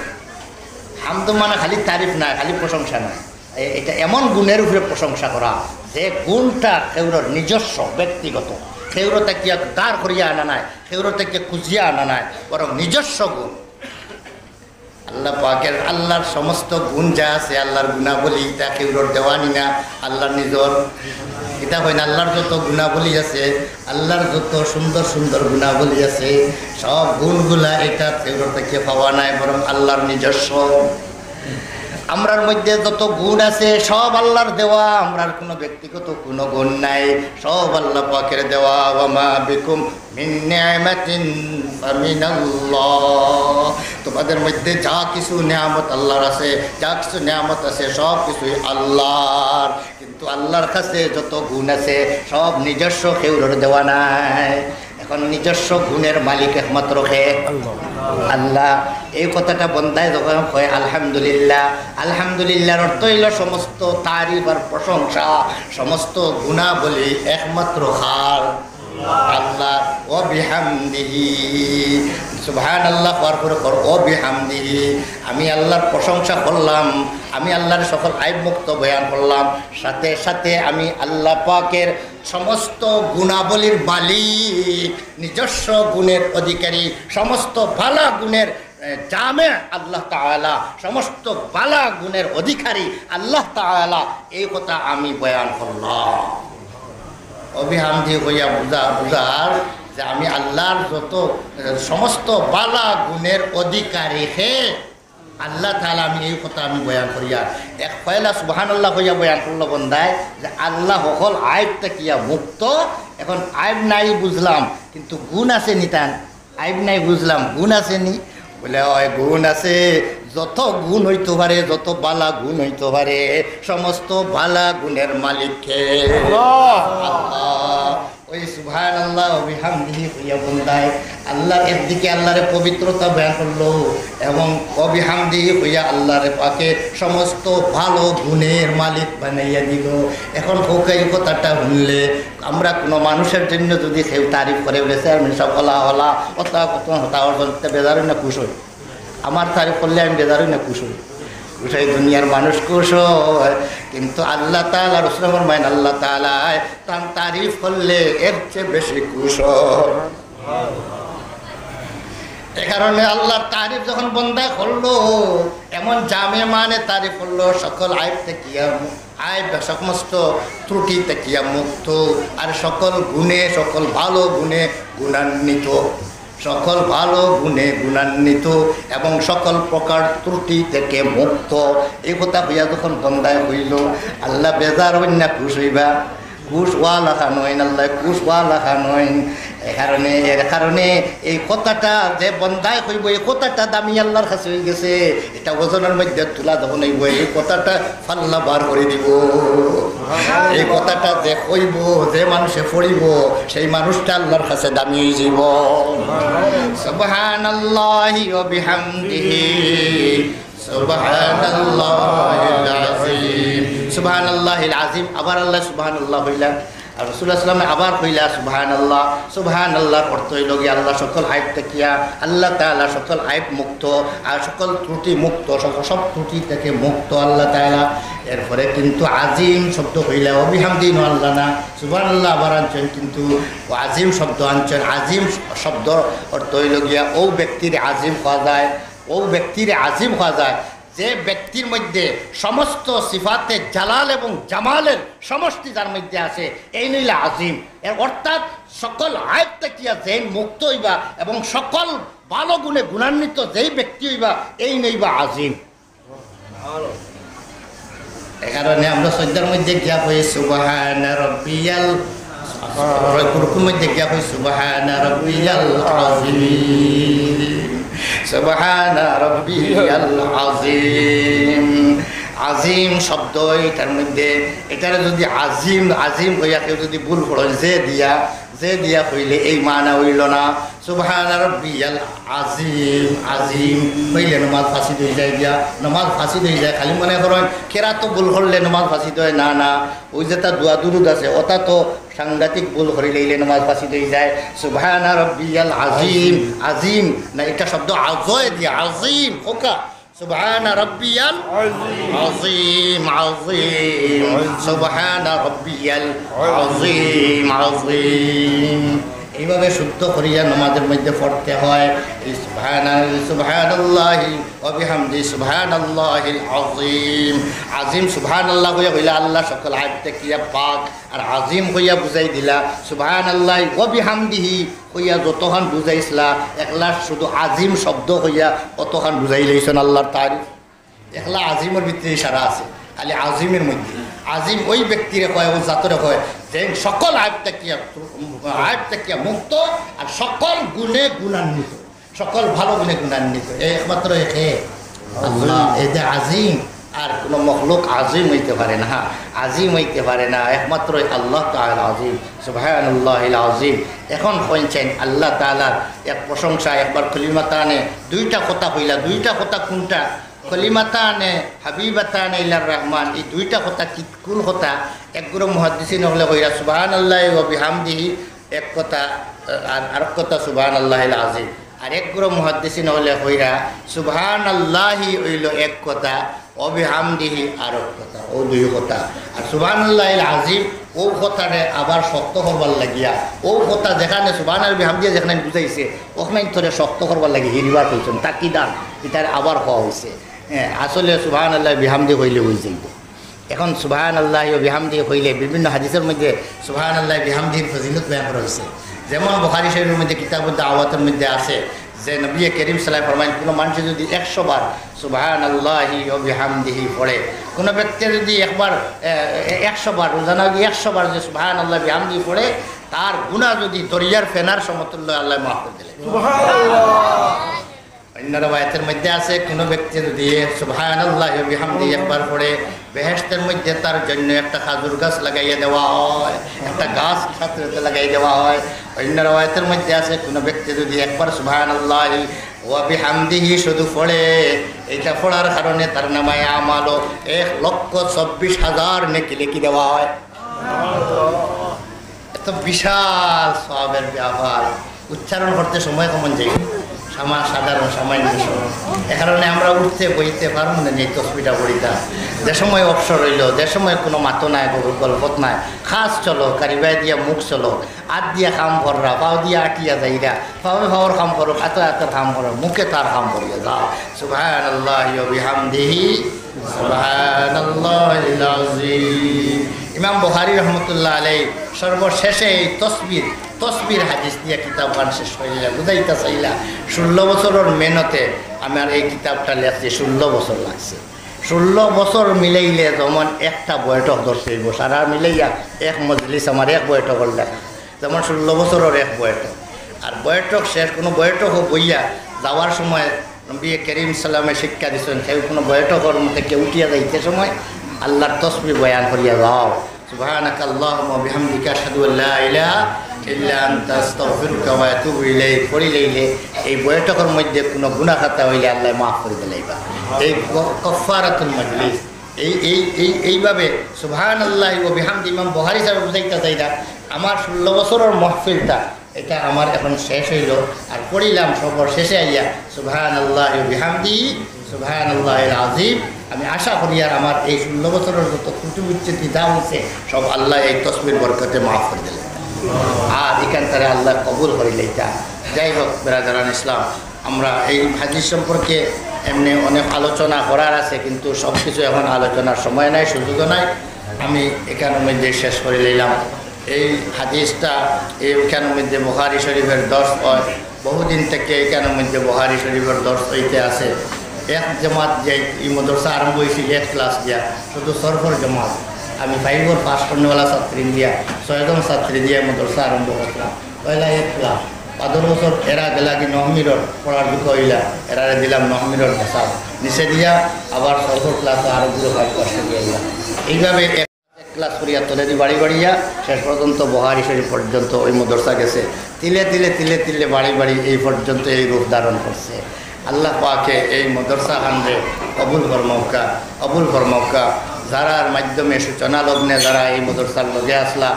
হামদ মানে খালি তারিফ না, খালি প্রশংসা না, এটা এমন গুণের উপরে প্রশংসা করা যে গুণটা কেউর নিজস্ব ব্যক্তিগত, কেউরতে কি দাঁড় করিয়া আনা নাই, কেউরতে কি খুঁজিয়া আনা নাই, বরং নিজস্ব গুণ। আল্লাহ পাকের আল্লাহর সমস্ত গুণ যা আছে, আল্লাহর গুণাবলী, তা কেউর দেওয়ানি না, আল্লাহর নিজর। এটা হয় না, আল্লাহর যত গুণাবলী আছে, আল্লাহর যত সুন্দর সুন্দর গুণাবলী আছে, সব গুণগুলা এটা কেউর থেকে পাওয়া নাই, বরং আল্লাহর নিজস্ব। আমরার মধ্যে যত গুণ আছে সব আল্লাহর দেওয়া, আমরার কোনো ব্যক্তিগত কোনো গুণ নাই, সব আল্লাহ পাকের দেওয়া। ওয়া মা বিকুম মিন নি'মাতিন ফামিনাল্লাহ। তোমাদের মধ্যে যা কিছু নিয়ামত আল্লাহর আছে, যা কিছু নিয়ামত আছে, সব কিছুই আল্লাহর। কিন্তু আল্লাহর কাছে যত গুণ আছে সব নিজস্ব, কেউর দেওয়া নাই। এখন নিজস্ব গুণের মালিক একমাত্র কে? আল্লাহ। এই কথাটা বন্দায় যখন কয় আলহামদুলিল্লাহ, আলহামদুলিল্লাহর অর্থ হইল সমস্ত তারিফ আর প্রশংসা, সমস্ত গুণাবলী একমাত্র খার আল্লাহ। ও বিহামদিহি, সুবহানাল্লাহ কর ও বিহামদিহি, আমি আল্লাহর প্রশংসা করলাম, আমি আল্লাহর সকল আইব মুক্ত বয়ান করলাম, সাথে সাথে আমি আল্লাহ পাকের সমস্ত গুণাবলীর মালিক, নিজস্ব গুণের অধিকারী, সমস্ত ভালো গুণের জামে আল্লাহ তাআলা, সমস্ত ভালো গুণের অধিকারী আল্লাহ তাআলা, এই কথা আমি বয়ান করলাম। অবিহামদি হইয়া বুঝার যে আমি আল্লাহর যত সমস্ত বালা গুণের অধিকারী হে আল্লাহ তাআলা, আমি এই কথা আমি বয়ান করিয়া এক পয়লা সুবহানাল্লাহ হইয়া বয়ান করলো বন্দায় যে আল্লাহ সকল আইব থাকিয়া মুক্ত। এখন আইব নাই বুঝলাম, কিন্তু গুণ আছে নি? তান আইব নাই বুঝলাম, গুণ আছে নি? বলে হয় গুণ আছে। যত গুণ হইতে পারে, যত বালা গুণ হইতে পারে, সমস্ত বালা গুণের মালিক কে আল্লাহ। ওই সুবহানাল্লাহ ওয়া বিহামদিহি হইয়া বন্দায় আল্লাহর একদিকে আল্লাহর পবিত্রতা বয়ান করলো এবং ওয়া বিহামদিহি হইয়া আল্লাহর পাকে সমস্ত ভালো গুণের মালিক বানাইয়া দিল। এখন এই কথাটা শুনলে আমরা কোনো মানুষের জন্য যদি কেউ তারিফ করে বলে চেয়ারম্যান সব হলা হলা অতা কত হতা বলতে বেজারই না খুশ হই। আমার তারিফ করলে আমি বেজারই না খুশ হই। এই দুনিয়ার মানুষ খুশ হয়, কিন্তু আল্লাহ তাআলা রাসূল ফরমায়েন আল্লাহ তাআলা তার তারিফ করলে এর চেয়ে বেশি খুশ হয়। এই কারণে আল্লাহর তারিফ যখন বান্দা করলো, এমন জামে মানে তারিফ করলো, সকল আইব থেকে আইব সমস্ত ত্রুটি থেকে মুক্ত, আর সকল গুণে, সকল ভালো গুণে গুণান্বিত, সকল ভালো গুণে গুণান্বিত এবং সকল প্রকার ত্রুটি থেকে মুক্ত। এই কথা হইয়া যখন বন্দায় হইল, আল্লাহ বেজার হইন না খুশ হইবা? খুশ ওয়া লেখা নইন, আল্লাহ খুশ ওয়া লেখা নইন। এর কারণে এই কথাটা যে বন্দায় হইব, এই কথাটা দামি আল্লাহর কাছে হয়ে গেছে। এটা ওজনের মধ্যে তুলা যখন হইব, এই কথাটা ফাল্লা বার করে দিব। এই কথাটা যে কইব, যে মানুষে পড়িব, সেই মানুষটা আল্লাহর কাছে দামি হয়ে যাব। সুবহানাল্লাহি ওয়া বিহামদিহি সুবহানাল্লাহিল আযীম, সুবহানাল্লাহিল আযীম। আবার আল্লাহ সুবহানাল্লাহ হইলা, আর রাসূলুল্লাহ সাল্লাল্লাহু আলাইহি আবার কইলা সুবহানাল্লাহ। সুবহানাল্লাহর অর্থ হইল গিয়ে আল্লাহ সকল আইব থেকে, আল্লাহ তাআলা সকল আইব মুক্ত আর সকল ত্রুটি মুক্ত, সব ত্রুটি থেকে মুক্ত আল্লাহ তাআলা। এরপরে কিন্তু আজিম শব্দ হইলা অবিহামদিন আল্লাহ না, সুবহানাল্লাহ আবার আনছেন, কিন্তু আজিম শব্দ আনছেন। আজিম শব্দ অর্থ হইল গিয়া ও ব্যক্তির আজিম হওয়া যায়, ও ব্যক্তির আজিম হওয়া যায় যে ব্যক্তির মধ্যে সমস্ত সিফাতে জালাল এবং জামালের সমষ্টি যার মধ্যে আছে, এই নইলা আজিম। এর অর্থাৎ সকল আয়ব থেকে যেই মুক্ত হইবা এবং সকল ভালো গুণে গুণান্বিত যেই ব্যক্তি হইবা, এই নইবা আজিম। এ কারণে আমরা সজ্জার মধ্যে গিয়া হই সুবহানা রাব্বিয়াল, কুরকুর মধ্যে গিয়া হই সুবহানা রাব্বিয়াল আযীম, সুবহানা রাব্বিয়াল আযীম। আজিম শব্দ এটার মধ্যে, এটার যদি আজিম আজিম হইয়া কেউ যদি ভুল পড়ে যে দিয়া হইলে এই মানা হইল না। সুবহানা রাব্বিয়াল আযীম, আজিম হইলে নমাজ ফাঁসি হয়ে যায়, গিয়া নমাজ ফাঁসি হয়ে যায়। খালি মনে করেন কেরা তো ভুল করলে নমাজ ফাঁসি হয় না, না ওই যে তার দোয়া দুরুদ আছে ওটা তো সাংঘাতিক ভুল করে লইলে নমাজ ফাঁসি হয়ে যায়। সুবহানা রাব্বিয়াল আযীম, আজিম না এটা শব্দ আজয় দিয়া আজিম হোকা। সুবহানা রাব্বিয়াল আযীম, আযীম, সুবহানা রাব্বিয়াল আযীম, আযীম। এইভাবে শুদ্ধ করিয়া নামাজের মধ্যে পড়তে হয়। সুবহানাল্লাহি ওয়া বিহামদিহি সুবহানাল্লাহিল আযীম। আযীম সুবহানাল্লাহ হইয়া হইলা আল্লাহ সকল আইব থেকে পাক, আর আযীম হইয়া বুঝাই দিলা সুবহানাল্লাহি ওয়া বিহামদিহি হইয়া যতখান বুঝাইছিলা, একলা শুধু আযীম শব্দ হইয়া অতখান বুঝাই লইছেন আল্লাহর তারিফ। একলা আযীমের ভিতরে ইশারা আছে, খালি আযীমের মধ্যে। আজিম ওই ব্যক্তিরে কয়, ওই জাতরে কয় যে সকল আয়ব থেকে মুক্ত আর সকল গুণে গুণান্বিত, সকল ভালো গুণে গুণান্বিত। এই একমাত্র একে আল্লাহ। এই যে আজিম, আর কোনো মখলুক আজিম হইতে পারে না, আজিম হইতে পারে না, একমাত্র আল্লাহ তাআলা আজিম। সুবহানাল্লাহিল আযীম। এখন কইছেন আল্লাহ তাআলার এক প্রশংসা, একবার কলিমাতানে দুইটা কথা হইলা। দুইটা কথা কোনটা? কলিমাতানে হাবিবাতানে ইলার রহমান, এই দুইটা কথা কি কোন কথা? একগুলো মুহাদ্দিসিন হলে কইরা সুবহানাল্লাহি ওয়া বিহামদিহি এক কথা, আর আরেক কথা সুবহানাল্লাহিল আযীম। আর একগুলো মুহাদ্দিসিন হলে কইরা সুবহানাল্লাহি হইল এক কথা, ওয়া বিহামদিহি আরেক কথা, ও দুই কথা। আর সুবহানাল্লাহিল আযীম ও কথারে আবার শক্ত করবার লাগিয়া, ও কথা যেখানে সুবহানাল্লাহি বিহামদিহি যেখানে বুঝাইছে ওখানে ধরে শক্ত করবার লাগে হিরিবার কইছেন তাকিদান, এটার আবার হওয়া হয়েছে। হ্যাঁ, আসলে সুবহানাল্লাহি বিহামদিহি হইলে হয়ে যাইব। এখন সুবহানাল্লাহি ওয়া বিহামদিহি হইলে বিভিন্ন হাদিসের মধ্যে সুবহানাল্লাহি বিহামদিহির ফজিলত বয়ান করা হয়েছে। যেমন বুখারী শরীফের মধ্যে কিতাবুদ দাওয়াতের মধ্যে আছে যে নবী করিম সাল্লাল্লাহু আলাইহি ফরমান কোনো মানুষ যদি 100 বার সুবহানাল্লাহি ওয়া বিহামদিহি পড়ে, কোনো ব্যক্তি যদি একবার 100 বার রোজানা 100 বার যে সুবহানাল্লাহি বিহামদিহি পড়ে, তার গুনাহ যদি দরিয়ার ফেনার সমতুল্য আল্লাহ মাফ করে দিলেন। সুবহানাল্লাহ। অন্য রওয়ায়াতের মধ্যে আছে কোনো ব্যক্তি যদি সুবহানাল্লাহি ওয়া বিহামদিহি একবার পড়ে, বেহেশতের মধ্যে তার জন্য একটা খাজুর গাছ লাগাইয়া দেওয়া হয়, একটা গাছ ছাত্রতে লাগাই দেওয়া হয়। অন্য রওয়ায়াতের মধ্যে আছে কোনো ব্যক্তি যদি একবার সুবহানাল্লাহি ওয়া বিহামদিহি শুধু পড়ে, এটা পড়ার কারণে তার নামায়ে আমালও 1,24,000 নেকি লিখে দেওয়া হয়। এত বিশাল সওয়াবের ব্যাপার, উচ্চারণ করতে সময় কমন যায়, সাধারণ সামান্য সময়। এ কারণে আমরা উঠতে বইতে পারব না এই তসবিটা পড়িতা। যে সময় অবসর রইল, যে সময় কোনো মাতো নাই, গল্পত নাই, খাস চলো কারিবাই দিয়া মুখ চলো, হাত দিয়া কাম কররা, পাও দিয়া আটিয়া যাইরা, পাওয়ে পাওয়ার কাম করো, এত কাম করো, মুখে তার কাম করিয়া যাও। সুবহানাল্লাহি ওয়া বিহামদিহি সুবহানাল্লাহিল আযীম। ইমাম বুখারী রহমতুল্লাহ আলাইহি সর্বশেষে এই তসবির হাদিস দিয়ে কিতাব গান শেষ হইলা, বুঝাইতে চাইলা 16 বছরের মেহনতে আমার এই কিতাবটা লেখতে 16 বছর লাগছে। 16 বছর মিলাইলে যেমন একটা বৈঠক ধরছে, সারা মিলাইয়া এক মজলিস আমার এক বৈঠকের লেখা, যেমন 16 বছরের এক বৈঠক। আর বৈঠক শেষ কোনো বৈঠক বইয়া যাওয়ার সময় নবী করিম সাল্লামের শিক্ষা দিচ্ছেন, সেই কোনো বৈঠকের মধ্যে কেউ উঠিয়া যাইতে সময় আল্লাহর তসবিহ বয়ান করিয়া যাও। সুবহানাকা আল্লাহুম্মা ওয়া বিহামদিকা আশহাদু আল্লা ইলাহা ইল্লা আনতা আস্তাগফিরুকা ওয়া আতুবু ইলাইক পড়িলেইলে এই বৈঠকের মধ্যে কোনো গুনাহ খাতা হইলে আল্লাহ মাফ করে দিলাইবা। এই কাফারাতুল মাজলিস এইভাবে সুবহানাল্লাহি ওয়া বিহামদিহি ইমাম বুখারী সাহেব বুঝাইতে চাইরা আমার 16 বছরের মাহফিলটা এটা আমার এখন শেষ হইল। আর পড়িলাম সবর শেষে আইয়া সুবহানাল্লাহি ওয়া বিহামদিহি সুবহানাল্লাহিল আযীম। আমি আশা করি আর আমার এই 16 বছরের যত ত্রুটি বিচ্যুতি যা হয়েছে সব আল্লাহ এই তসবির বরকতে মাফ করে দিলেন, আর এখান থেকে আল্লাহ কবুল করিলে। যাই হোক বেরাদারান ইসলাম, আমরা এই হাদিস সম্পর্কে এমনি অনেক আলোচনা করার আছে, কিন্তু সব কিছু এখন আলোচনার সময় নাই, সুযোগও নাই। আমি এখানের মধ্যে শেষ করে নিলাম। এই হাদিসটা এইখানের মধ্যে বুখারী শরীফের দর্শ হয়, বহুদিন থেকে এইখানের মধ্যে বুখারী শরীফের দর্শ হইতে আছে। এক জমাত যে এই মদরসা আরম্ভ হয়েছিল এক ক্লাস দিয়া, শুধু সরফর জমাত। আমি 5 পাস করনেওয়ালা ছাত্রী দিয়া 6 জন ছাত্রী দিয়ে মদরসা আরম্ভ করলাম। পয়লা এক ক্লাস 15 বছর এরা গেলাগি নহমিরর পড়ার দুঃখ হইলা, এরারে দিলাম নহমিরর হিসাব নিচে দিয়া, আবার সরফর ক্লাসে আরো 5 ক্লাস করিয়া দিলাম। এইভাবে এক ক্লাস করিয়া তলেদি বাড়ি বাড়িয়া শেষ পর্যন্ত বুখারী শরীফ পর্যন্ত ওই মদরসা গেছে। তিলে তিলে তিলে তিলে বাড়ি বাড়ি এই পর্যন্ত এই রূপ ধারণ করছে। আল্লাহ পাকে এই মদরসা খানরে কবুল ফরমাউকা। যারার মাধ্যমে সূচনা লগ্নে যারা এই মদরসার লগে আসলা,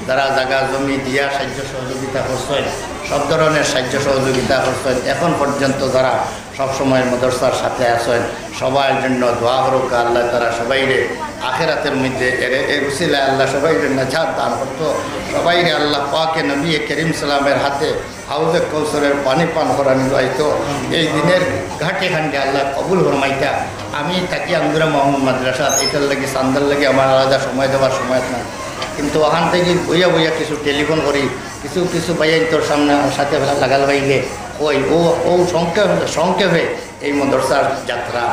যারা জায়গা জমি দিয়া সাহায্য সহযোগিতা করছেন, সব ধরনের সাহায্য সহযোগিতা করছেন, এখন পর্যন্ত যারা সবসময় মদরসার সাথে আছেন, সবার জন্য দোয়া করুক আল্লাহ তারা সবাইরে আখেরাতের মধ্যে এর উসিলায় আল্লাহ সবাইরে নাজাত দান করতো। সবাইরে আল্লাহ পাকে নবী করিম সাল্লামের হাতে হাউজে কৌসরের পানি পান করানো যাইতো। এই দিনের ঘাটে ঘাটে আল্লাহ কবুল ফরমাইতা। আমি থাকি আন্দুরা মোহাম্মদ মাদ্রাসা, এটার লাগে চান্দার লাগে আমার আলাদা সময় দেওয়ার সময় না, কিন্তু ওখান থেকে বইয়া বইয়া কিছু টেলিফোন করি, কিছু বাইয়াই তোর সামনে সাথে লাগাল বাইলে ওই ও সংক্ষেপে এই মদরসার যাত্রা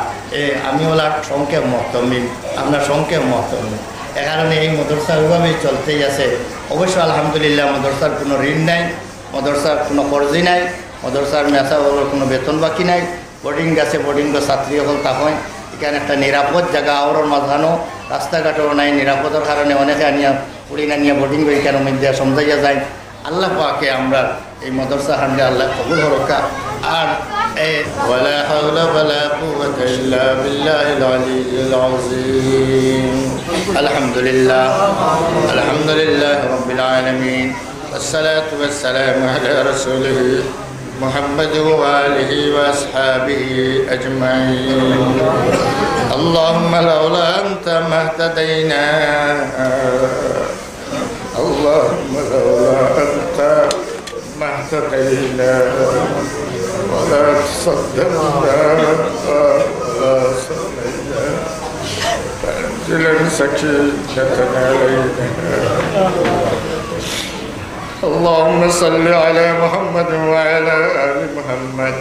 আমি ওলার সংক্ষেপ মহতমিম, আপনার সংক্ষেপ মহতমিম। এ কারণে এই মদরসা ওইভাবেই চলতেই আছে। অবশ্য আলহামদুলিল্লাহ মদরসার কোনো ঋণ নাই, মদরসার কোনো কর্জি নাই, মদরসার মেসাওয়ালার কোনো বেতন বাকি নাই। বোর্ডিং আছে, বোর্ডিং ছাত্রী হল তখন এখানে একটা নিরাপদ জায়গা আওয়ার মাঝখানো, রাস্তাঘাটও নাই, নিরাপদের কারণে অনেকে আনিয়া পুড়ি আনিয়া বোর্ডিং এখানের মধ্যে সমঝাইয়া যায়। আল্লাহ পাকে আমরা এই মদরসা হান্ডে আল্লাহ কবুল হরকা। আর ওয়ালা হাওলা ওয়ালা কুওয়াতা ইল্লা বিল্লাহিল আলিয়্যিল আযীম। আলহামদুলিল্লাহ রাব্বিল আলামিন, ওয়াসসালাতু ওয়াসসালামু আলা রাসূলিহি محمد وآله وأصحابه أجمعين. اللهم لولا أنت ما اهتدينا، اللهم لولا أنت ما اهتدينا ولا تصدقنا ولا صلينا، فأنزل سكينة علينا اللهم صل على محمد وعلى آل محمد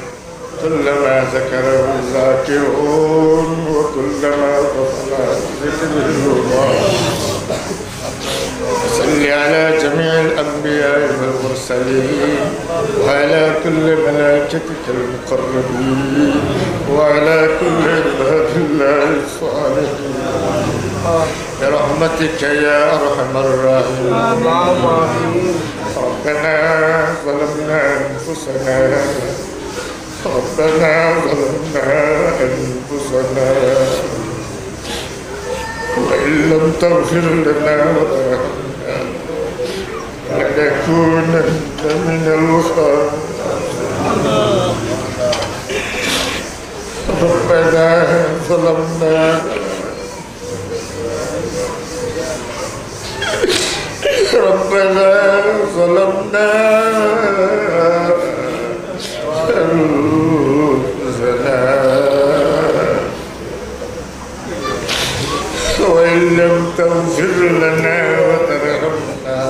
كلما ذكره الذاكرون وكلما غفل ذكره. صل على جميع الأنبياء والمرسلين وعلى كل ملائكتك المقربين وعلى كل عباد الله الصالحين برحمتك يا أرحم الراحمين. ربنا ظلمنا أنفسنا وإن لم تغفر لنا وترحمنا لنكونن من الخاسرين. ربنا ظلمنا أنفسنا وإن لم تغفر لنا وترحمنا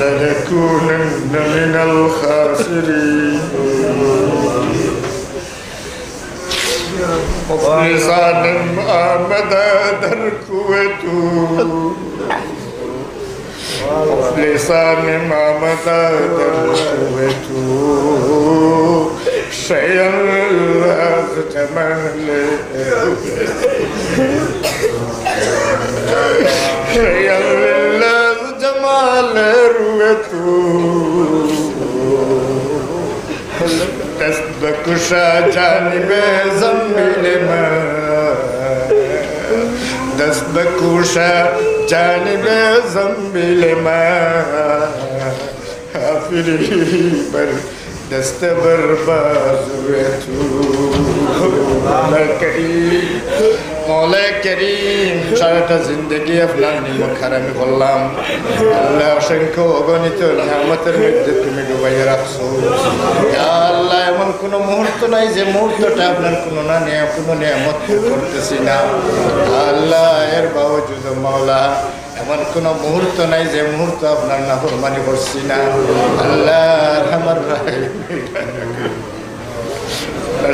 لنكونن من الخاسرين. مخلصان آمدا دركوتو مخلصان آمدا دركوتو شيئا لا تتمنى شيئا لا تتمنى روتو تسبك جانب زنبيل ما تسبك جانب زنبيل ما حافري بر دست برباز مولا करीम সারাটা জিন্দেগি আপনার নিমক হারামি করলাম আল্লাহ অসংখ্য অগণিত নিয়ামতের মধ্যে তুমি ডুবাইয়া রাখছো আল্লাহ এমন কোনো মুহূর্ত নাই যে মুহূর্তটা আপনার কোনো নিয়ামত করতেছি না আল্লাহ এর বাবজুদ মাওলা এমন কোনো মুহূর্ত নাই যে মুহূর্ত আপনার নাফরমানি করছি না আল্লাহ আমার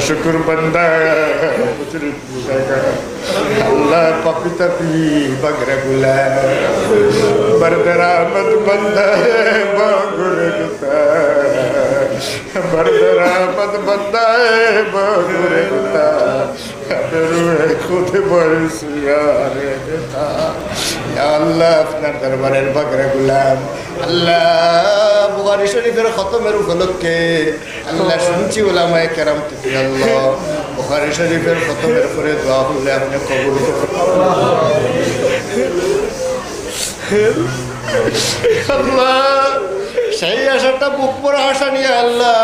शुक्र बंदा अल्लाह पपीता पी बगरे बुला बरदरामत बंदा है बगुरे गुता बरदरामत बंदा है बगुरे गुता खुद बरसिया रे देता या अल्लाह अपना दरबारेर बगरे गुलाम अल्लाह बुखारी शरीफের খতমের উপলক্ষে আল্লাহ শুনছি উলামায়ে কেরাম থেকে আল্লাহ বুখারি শরীফের খতমের পরে দোয়া করলে আপনি কবুল করুন আল্লাহ সেই আশাটা বুক পড়া আশা নিয়ে আল্লাহ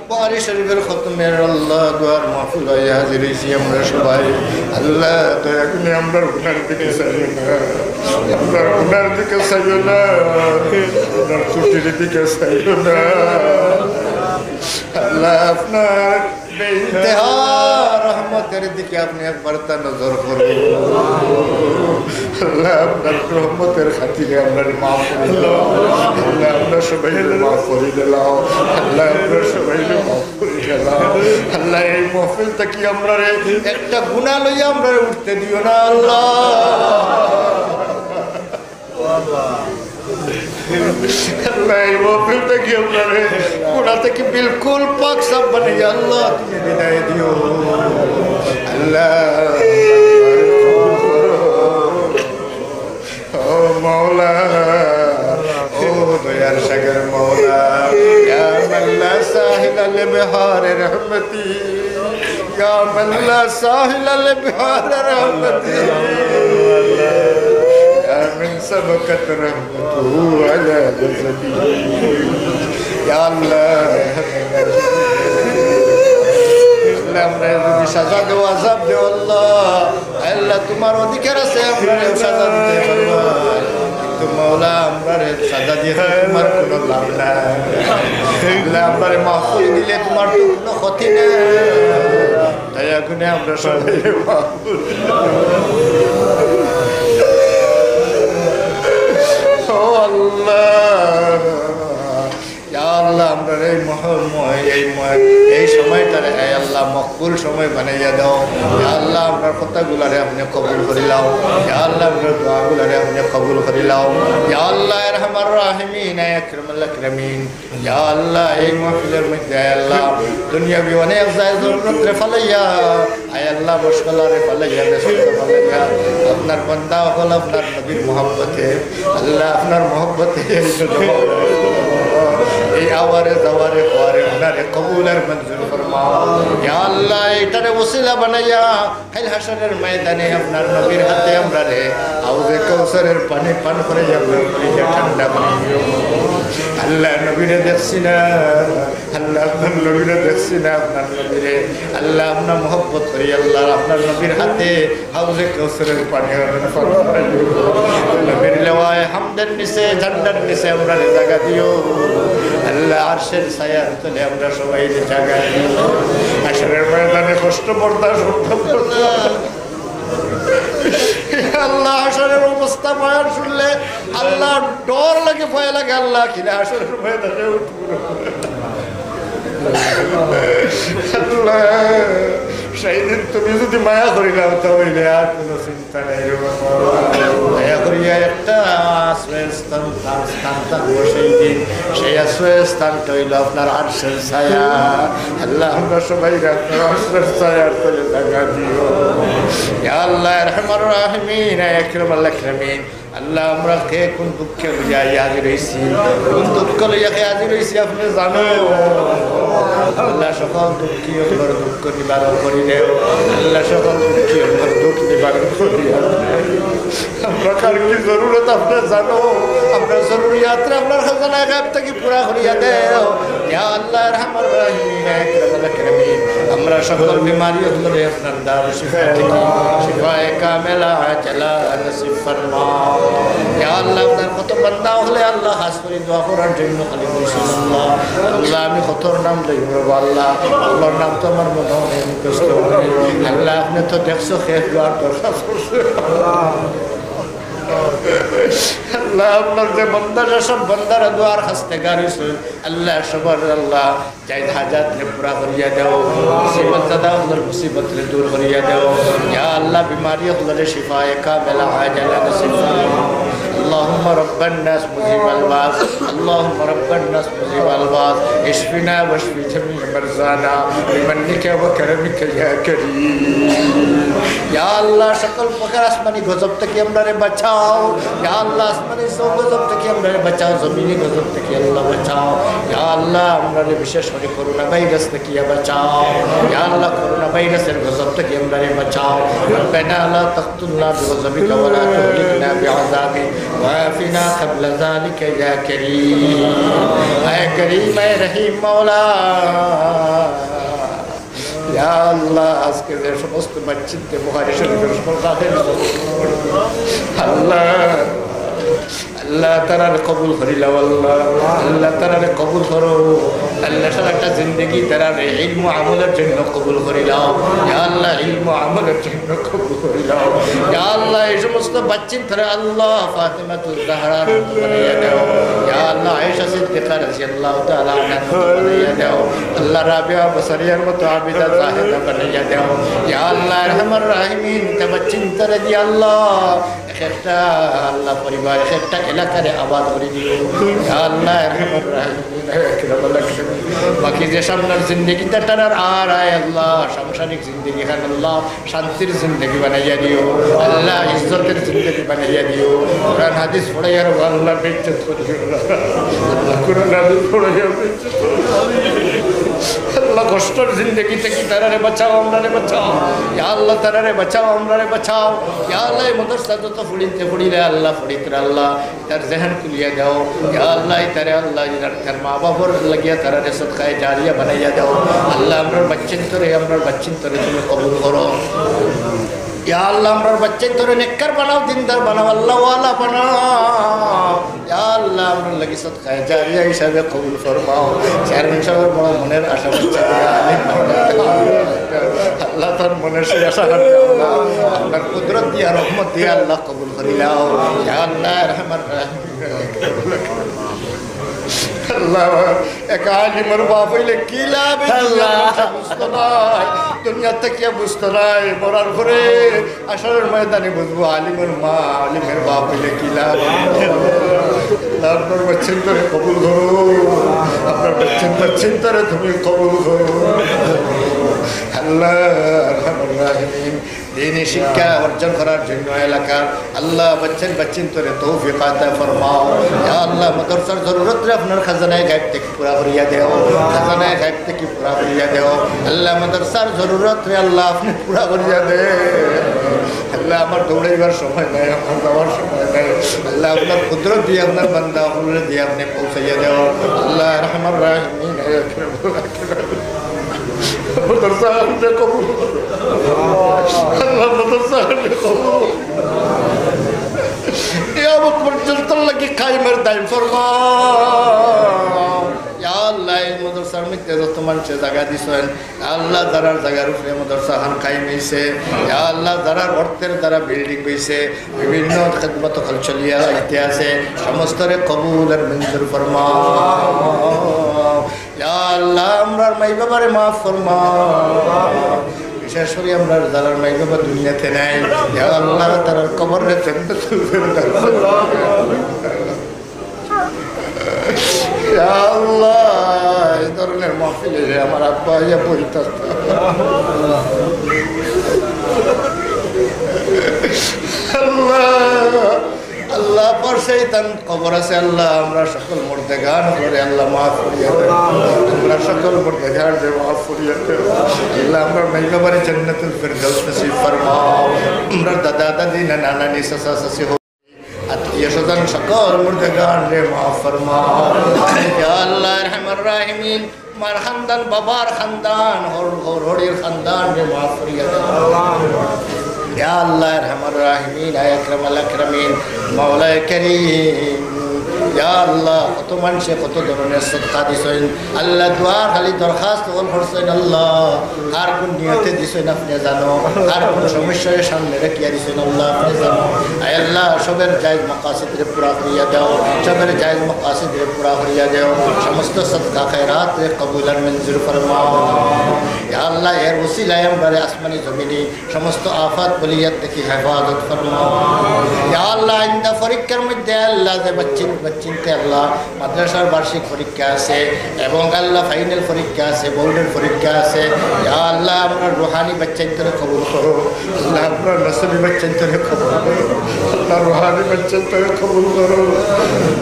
বুখারি শরীফের খতমের আল্লাহ দোয়ার মাহফিল হয়ে হাজির হয়েছি আমরা সবাই আল্লাহ দয়া করে আমরা গুনার দিকে চাইও না আমরা গুনার দিকে চাইও না আপনার ছুটির দিকে চাইও না আল্লাহ আপনার বেইন্তেহা রহমতের দিকে আপনি একবার তা নজর করুন আল্লাহ আপনার রহমতের খাতিরে আমরা মাফ করে দাও আল্লাহ আমরা সবাই মাফ করে দিলাম আল্লাহ আমরা সবাই মাফ করে দিলাম আল্লাহ এই মাহফিল থেকে আমরা একটা গুনাহ লইয়া আমরা উঠতে দিও না আল্লাহ अल्लाह वो फिर तक ये अपने गुनाह तक बिल्कुल पाक सब बने या अल्लाह तुम्हें विदाई दियो अल्लाह ओ मौला ओ दयार शगर मौला या मन ला साहिल ले बिहार रहमती या मन ला साहिल ले बिहार रहमती من سبقت رحمته على جسدي يا الله আমরা যদি সাজা দেও আযাব দেও আল্লাহ আল্লাহ তোমার অধিকার আছে আমরা সাজা দিতে পারবো কিন্তু মাওলা আমরা সাজা দিয়ে তোমার কোনো লাভ নাই আল্লাহ আমরা মাফুল দিলে তোমার তো কোনো ক্ষতি নেই দয়া করে আমরা সবাই মাফুল Allah কথাগুলারে আপনি কবুল করিলাও ইয়া আল্লাহ আমরার দোয়াগুলারে আপনি কবুল করিলাও ইয়া আল্লাহ আরহামার রাহিমিন আকরামুল আকরামিন ইয়া আল্লাহ এই মাহফিলের মধ্যে আয় আল্লাহ দুনিয়াবি অনেক জরুরতরে ফালাইয়া আয় আল্লাহ মুশকিলারে ফালাইয়া বেসতে ফালাইয়া আপনার বান্দা হল আপনার নবীর মহব্বতে আল্লাহ আপনার মহব্বতে এই আওয়ারে দাওয়ারে পরে আপনারে কবুলের মঞ্জুর ফরমাও ইয়া আল্লাহ এটারে ওসিলা বানাইয়া কাল হাসরের ময়দানে আপনার নবীর হাতে আমরারে হাউজে কাউসারের পানি পান করে আপনার কলিজা ঠান্ডা বানাইও আল্লাহ নবীরে দেখছি না আল্লাহ আপনার নবীরে দেখছি না আপনার নবীরে আল্লাহ আপনার মহব্বত করি আল্লাহ আপনার নবীর হাতে হাউজে কাউসারের পানি পান করে নবীর লেওয়ায় হামদের নিচে ঝান্ডার নিচে আমরারে জায়গা দিও আল্লাহ আরশের ছায়ার তলে আমরা সবাই জায়গা দিও হাসরের ময়দানে কষ্ট বরদাস্ত করতে আল্লাহ হাসরের অবস্থা বয়ান শুনলে আল্লাহ ডর লাগে ভয় লাগে আল্লাহ কিনা হাসরের ময়দানে উঠবো আল্লাহ সেই দিন তুমি যদি মায়া করিলাম তাহলে আর কোনো চিন্তা নেই মায়া করিয়া একটা আশ্রয়স্থান থাকবো সেই দিন সেই আশ্রয়স্থানটা হইল আপনার আরশের ছায়া আল্লাহ আমরা সবাই আপনার আরশের ছায়ার তলে জায়গা দিও ইয়া আল্লাহ আরহামার রাহিমিন আকরামুল আকরামিন আল্লাহ আমরা কে কোন দুঃখে লইয়া হাজির হয়েছি কোন দুঃখ লইয়া কে হাজির হয়েছি আপনি জানো আল্লাহ সকল দুঃখী আপনার দুঃখ নিবারণ করি দেও আল্লাহ সকল দুঃখী আপনার দুঃখ নিবারণ করিয়া আমরা কার কি জরুরত আপনি জানো আপনার জরুরিয়াতরে আপনার খাজানা গায়ব থেকে পুরা করিয়া দেও ইয়া আল্লাহ আরহামার রাহিমিন আকরামুল আকরামিন আমরা সকল বিমারি হলে আপনার দারুল শিফা থেকে শিফায়ে কামেলা আজলা নসিব ফরমাও ইয়া আল্লাহ আপনার কত বান্দা হলে আল্লাহ খাস করে দোয়া করার জন্য খালি বলছেন আল্লাহ আল্লাহ আমি কতর নাম লই আল্লাহ আল্লাহর নাম তো আমার মনে হয় মুখস্থ আল্লাহ আপনি তো দেখছো শেষ দোয়ার দরকার আল্লাহ আপনার যে বন্দারা সব বন্দারা দোয়ার হাসতে গাড়িছে আল্লাহ সবার আল্লাহ চাই হাজাত পুরা করিয়া দেও মুসিবত দাদা আপনার মুসিবত দূর করিয়া দেও ইয়া আল্লাহ বিমারি আপনার শিফায়ে কামেলা আজালা নসিব اللهم رب الناس مجيب الباس اللهم رب الناس مجيب الباس اشفنا واشف جميع مرضانا بمنك وكرمك يا كريم يا الله সকল প্রকার আসমানি গজব থেকে আমরারে বাঁচাও ইয়া আল্লাহ আসমানি সব গজব থেকে আমরারে বাঁচাও জমিনি গজব থেকে আল্লাহ বাঁচাও ইয়া আল্লাহ আমরারে বিশেষ করে করোনা ভাইরাস থেকে বাঁচাও ইয়া আল্লাহ করোনা ভাইরাসের গজব থেকে আমরারে বাঁচাও রব্বানা লা তাকতুলনা বিগজবিকা ওয়া লা তুহলিকনা বিআযাবি وعافنا قبل ذلك يا كريم اے کریم اے رحیم مولا ইয়া আল্লাহ আজকে যে সমস্ত বাচ্চাতে বুখারী শরীফের দাখিল আল্লাহ আল্লাহ তাআলা কবুল করিলাও আল্লাহ আল্লাহ তাআলা কবুল করো আল্লাহ সারাটা জিন্দেগি তাআলা ইলম ও আমলের জন্য কবুল করিলাও ইয়া আল্লাহ ইলম ও আমলের জন্য কবুল করিলাও ইয়া আল্লাহ এই সমস্ত বাচ্চিন তারা আল্লাহ ফাতিমাতুল জাহরা বানাইয়া দাও ইয়া আল্লাহ আয়েশা সিদ্দিকা রাদিয়াল্লাহু তাআলা আনহা বানাইয়া দাও আল্লাহ রাবিয়া বসরিয়ার মতো আবিদা জাহিদা বানাইয়া দাও ইয়া আল্লাহ আরহামার রাহিমিন তাবাচ্চিন তারা দি আল্লাহ একটা আল্লাহ পরিবার একটা এলাকারে আবাদ করে দিও ইয়া আল্লাহ আরহামার রাহিমিন আকরামুল আকরামিন বাকি যে সামনের জিন্দেগিটা টানার আর আয় আল্লাহ সাংসারিক জিন্দেগি খান আল্লাহ শান্তির জিন্দেগি বানাইয়া দিও আল্লাহ ইজ্জতের জিন্দেগি বানাইয়া দিও কোরআন হাদিস পড়াইয়া আল্লাহ বেজ্জত করিও আল্লাহ কোরআন হাদিস পড়াইয়া বেজ্জত আল্লাহ কষ্টের জিন্দেগি থেকে তারারে বাঁচাও আমরারে বাঁচাও ইয়া আল্লাহ তারারে বাঁচাও আমরারে বাঁচাও ইয়া আল্লাহ মাদ্রাসা যত ফুড়িতে ফুড়িলে আল্লাহ ফুড়িতে আল্লাহ তার জহন খুলিয়া দাও ইয়া আল্লাহ তারে আল্লাহ তার মা বাবার লাগিয়া তারারে সদকায়ে জারিয়া বানাইয়া দাও আল্লাহ আমরার বাচ্চিন তোরে তুমি কবুল করো ইয়া আল্লাহ আমরার বাচ্চিন তোরে নেককার বানাও দিনদার বানাও আল্লাহ ওয়ালা বানাও ইয়া আল্লাহ আমরার লাগি সদকায়ে জারিয়া হিসাবে কবুল ফরমাও চেয়ারম্যান সাহেবের বড় মনের আশা বাচ্চা আল্লাহ তার মনের সেই আশা আল্লাহ আপনার কুদরত দিয়া রহমত দিয়া আল্লাহ কবুল করিলাও ইয়া আল্লাহ রহমান আল্লাহ এক আলিমের বাপ হইলে কি লাভ বুঝতো নাই দুনিয়া থেকে বুঝতো নাই মরার পরে আসরের ময়দানে বুঝবো আলিমের মা আলিমের বাপ হইলে কি লাভ আপনার বাচ্চেন করে কবুল করো আপনার বাচ্চেন করে তুমি কবুল করো আল্লাহ দিনী শিক্ষা অর্জন করার জন্য এলাকার আল্লাহ বাচ্চেন তোরে তৌফিক আতা ফরমাও ইয়া আল্লাহ মাদ্রাসার জরুরত রে আপনার খাজানায়ে গায়ব থেকে পুরা করিয়া দেও খাজানায়ে গায়ব থেকে পুরা করিয়া দেও আল্লাহ মাদ্রাসার জরুরত রে আল্লাহ আপনি পুরা করিয়া দে আল্লাহ আমার দৌড়াইবার সময় নাই আমার যাওয়ার সময় নাই আল্লাহ আপনার কুদরত দিয়ে আপনার বান্দা হুজুরে দিয়ে আপনি পৌঁছাইয়া দেও আল্লাহ রহমান রাহিমিন মাদ্রাসা আপনি কবুল আল্লাহ মাদ্রাসা আপনি কবুল কিয়ামত পর্যন্ত লাগি কায়েমের দায়িত্ব ফরমাও ইয়া আল্লাহ এই মাদ্রাসার মধ্যে যত মানুষে জায়গা দিছেন আল্লাহ যারার জায়গার উপরে মাদ্রাসা খান কায়েম হইছে ইয়া আল্লাহ যারার অর্থের দ্বারা বিল্ডিং হইছে বিভিন্ন খিদমত খল চলিয়া আইতে আছে সমস্তরে কবুল আর মঞ্জুর ফরমাও ইয়া আল্লাহ আমরার মাই বাবারে মাফ ফরমাও বিশেষ করে আমরা যারা মাই বাবা দুনিয়াতে নাই ইয়া আল্লাহ তার কবরে জান্নাতুল ফিরদাউস ইয়া আল্লাহ এই ধরনের মাহফিলে আমার আব্বা ইয়া বলতে আল্লাহ আল্লাহ পর শয়তান কবর আছে আল্লাহ আমরা সকল মুর্দেগান করে আল্লাহ মাফ করিয়া দেন আমরা সকল মুর্দেগান যে মাফ করিয়া দেন আল্লাহ আমরা মাইবাবারে জান্নাতুল ফিরদাউস নসিব ফরমাও আমরা দাদা দাদি নানা নানি চাচা চাচি আত্মীয় স্বজন সকল মুর্দেগান রে মাফ ফরমাও ইয়া আল্লাহ রহমান রাহিমিন মার খানদান বাবার খানদান হরির খানদান রে মাফ করিয়া দেন ইয়া আল্লাহ রহমান রাহিমিন আয় আকরামাল আকরামিন মাওলা করিম ইয়া আল্লাহ কত মানুষে কত ধরনের সদকা দিছেন আল্লাহ দোয়া খালি দরখাস্ত করছেন আল্লাহ আর কোন নিয়তে দিছেন আপনি জানো আর কোন সমস্যার সামনে রেখিয়া দিছেন আল্লাহ আপনি জানো আয় আল্লাহ সবের জায়েজ মাকাসিদ রে পুরা করিয়া দাও সবের জায়েজ মাকাসিদ রে পুরা করিয়া দাও সমস্ত সদকা খায়রাত রে কবুল আর মঞ্জুর ফরমাও ইয়া আল্লাহ এর ওসিলায় আমরা আসমানি জমিনে সমস্ত আফাত বলিয়াত থেকে হেফাজত ফরমাও ইয়া আল্লাহ ইন্দা পরীক্ষার মধ্যে আল্লাহ যে বাচ্চিনতে আল্লাহ মাদ্রাসার বার্ষিক পরীক্ষা আছে এবং আল্লাহ ফাইনাল পরীক্ষা আছে বোর্ডের পরীক্ষা আছে ইয়া আল্লাহ আমরা রুহানি বাচ্চাইন্তরে কবুল করো আল্লাহ আমরা নসবি বাচ্চাইন্তরে কবুল করো আল্লাহ রুহানি বাচ্চাইন্তরে কবুল করো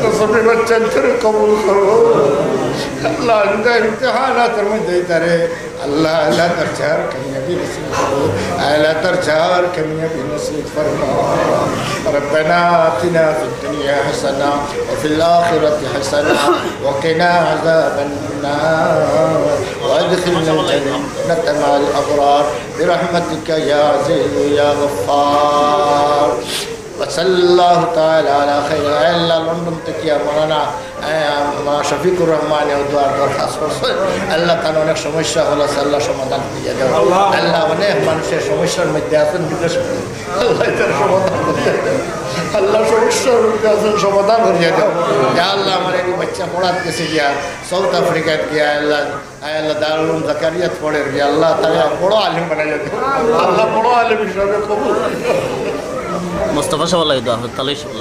নসবি বাচ্চাইন্তরে কবুল করো আল্লাহ ইন্দা ইমতিহানাতের মধ্যে তারে আল্লাহ لا ترجع كمية نصيب لا ترجع كمية نصيب فرما ربنا آتنا في الدنيا حسنة وفي الآخرة حسنة وقنا عذاب النار وادخلنا الجنة مع الأبرار برحمتك يا عزيز يا غفار وصلى الله تعالى على خير الله لندن تكيا مولانا শফিকুর রহমান দরখাস্ত করছে আল্লাহ তার অনেক সমস্যা হলো আল্লাহ সমাধান দিয়ে দেব আল্লাহ অনেক মানুষের সমস্যার মধ্যে আছেন বিদেশ আল্লাহ তার সমাধান করিয়ে দেব আল্লাহ সমস্যার মধ্যে আছেন সমাধান করিয়ে দেব আল্লাহ আমার এই বাচ্চা পড়াতেছে গিয়া সাউথ আফ্রিকাত গিয়া আল্লাহ আল্লাহ দারুল জাকারিয়াত পড়ে গিয়া আল্লাহ তারা বড় আলিম বানাইয়া দেব আল্লাহ বড় আলিম হিসাবে কবুল মুস্তাফা সাহেব আল্লাহ দোয়া তালাই সাহেব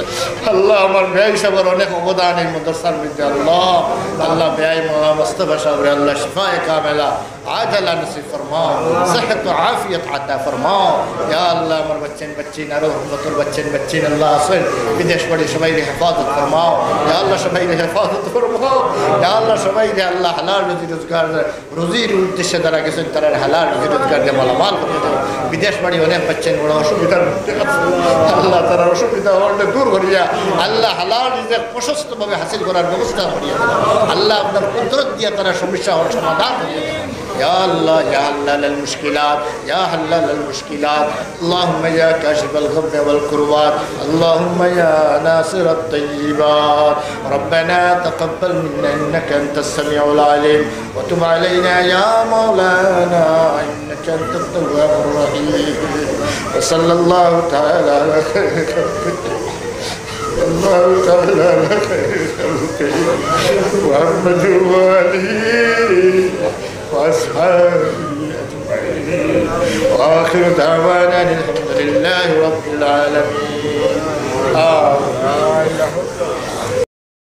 আল্লাহ আমার ব্যয় সাহেবের অনেক অবদান এই মাদ্রাসার মধ্যে আল্লাহ আল্লাহ ব্যয় মুস্তাফা সাহেবের আল্লাহ শিফায়ে কামেলা عاجلا نصيب فرماو صحة وعافية عطا فرماو يا الله আমার বাচ্চেন আরো কত বাচ্চেন আল্লাহ আসেন বিদেশ পড়ে সবাই হেফাজত ফরমাও ইয়া আল্লাহ সবাই হেফাজত ফরমাও ইয়া আল্লাহ সবাই আল্লাহ হালাল রুজি রোজগার রুজির উদ্দেশ্যে দ্বারা গেছেন তারা হালাল রুজি রোজগার দিয়ে মালামাল করে দেয় বিদেশ পড়ে অনেক বাচ্চেন বড় অসুবিধার মধ্যে আছে আল্লাহ তারা অসুবিধা হলে দূর করিয়া আল্লাহ হালাল রিজিক প্রশস্তভাবে হাসিল করার ব্যবস্থা করিয়া দেন আল্লাহ আপনার কুদরত দিয়ে তারা সমস্যা হওয়ার সমাধান করিয়া দেন يا الله يا حلال المشكلات يا حلال المشكلات اللهم يا كاشف الغم والكربات اللهم يا ناصر الطيبات ربنا تقبل منا انك انت السميع العليم وتب علينا يا مولانا انك انت التواب الرحيم وصلى الله تعالى على خير خلقه الله تعالى على خير خلقه محمد وآله وأصحابه أجمعين وآخر دعوانا الحمد لله رب العالمين.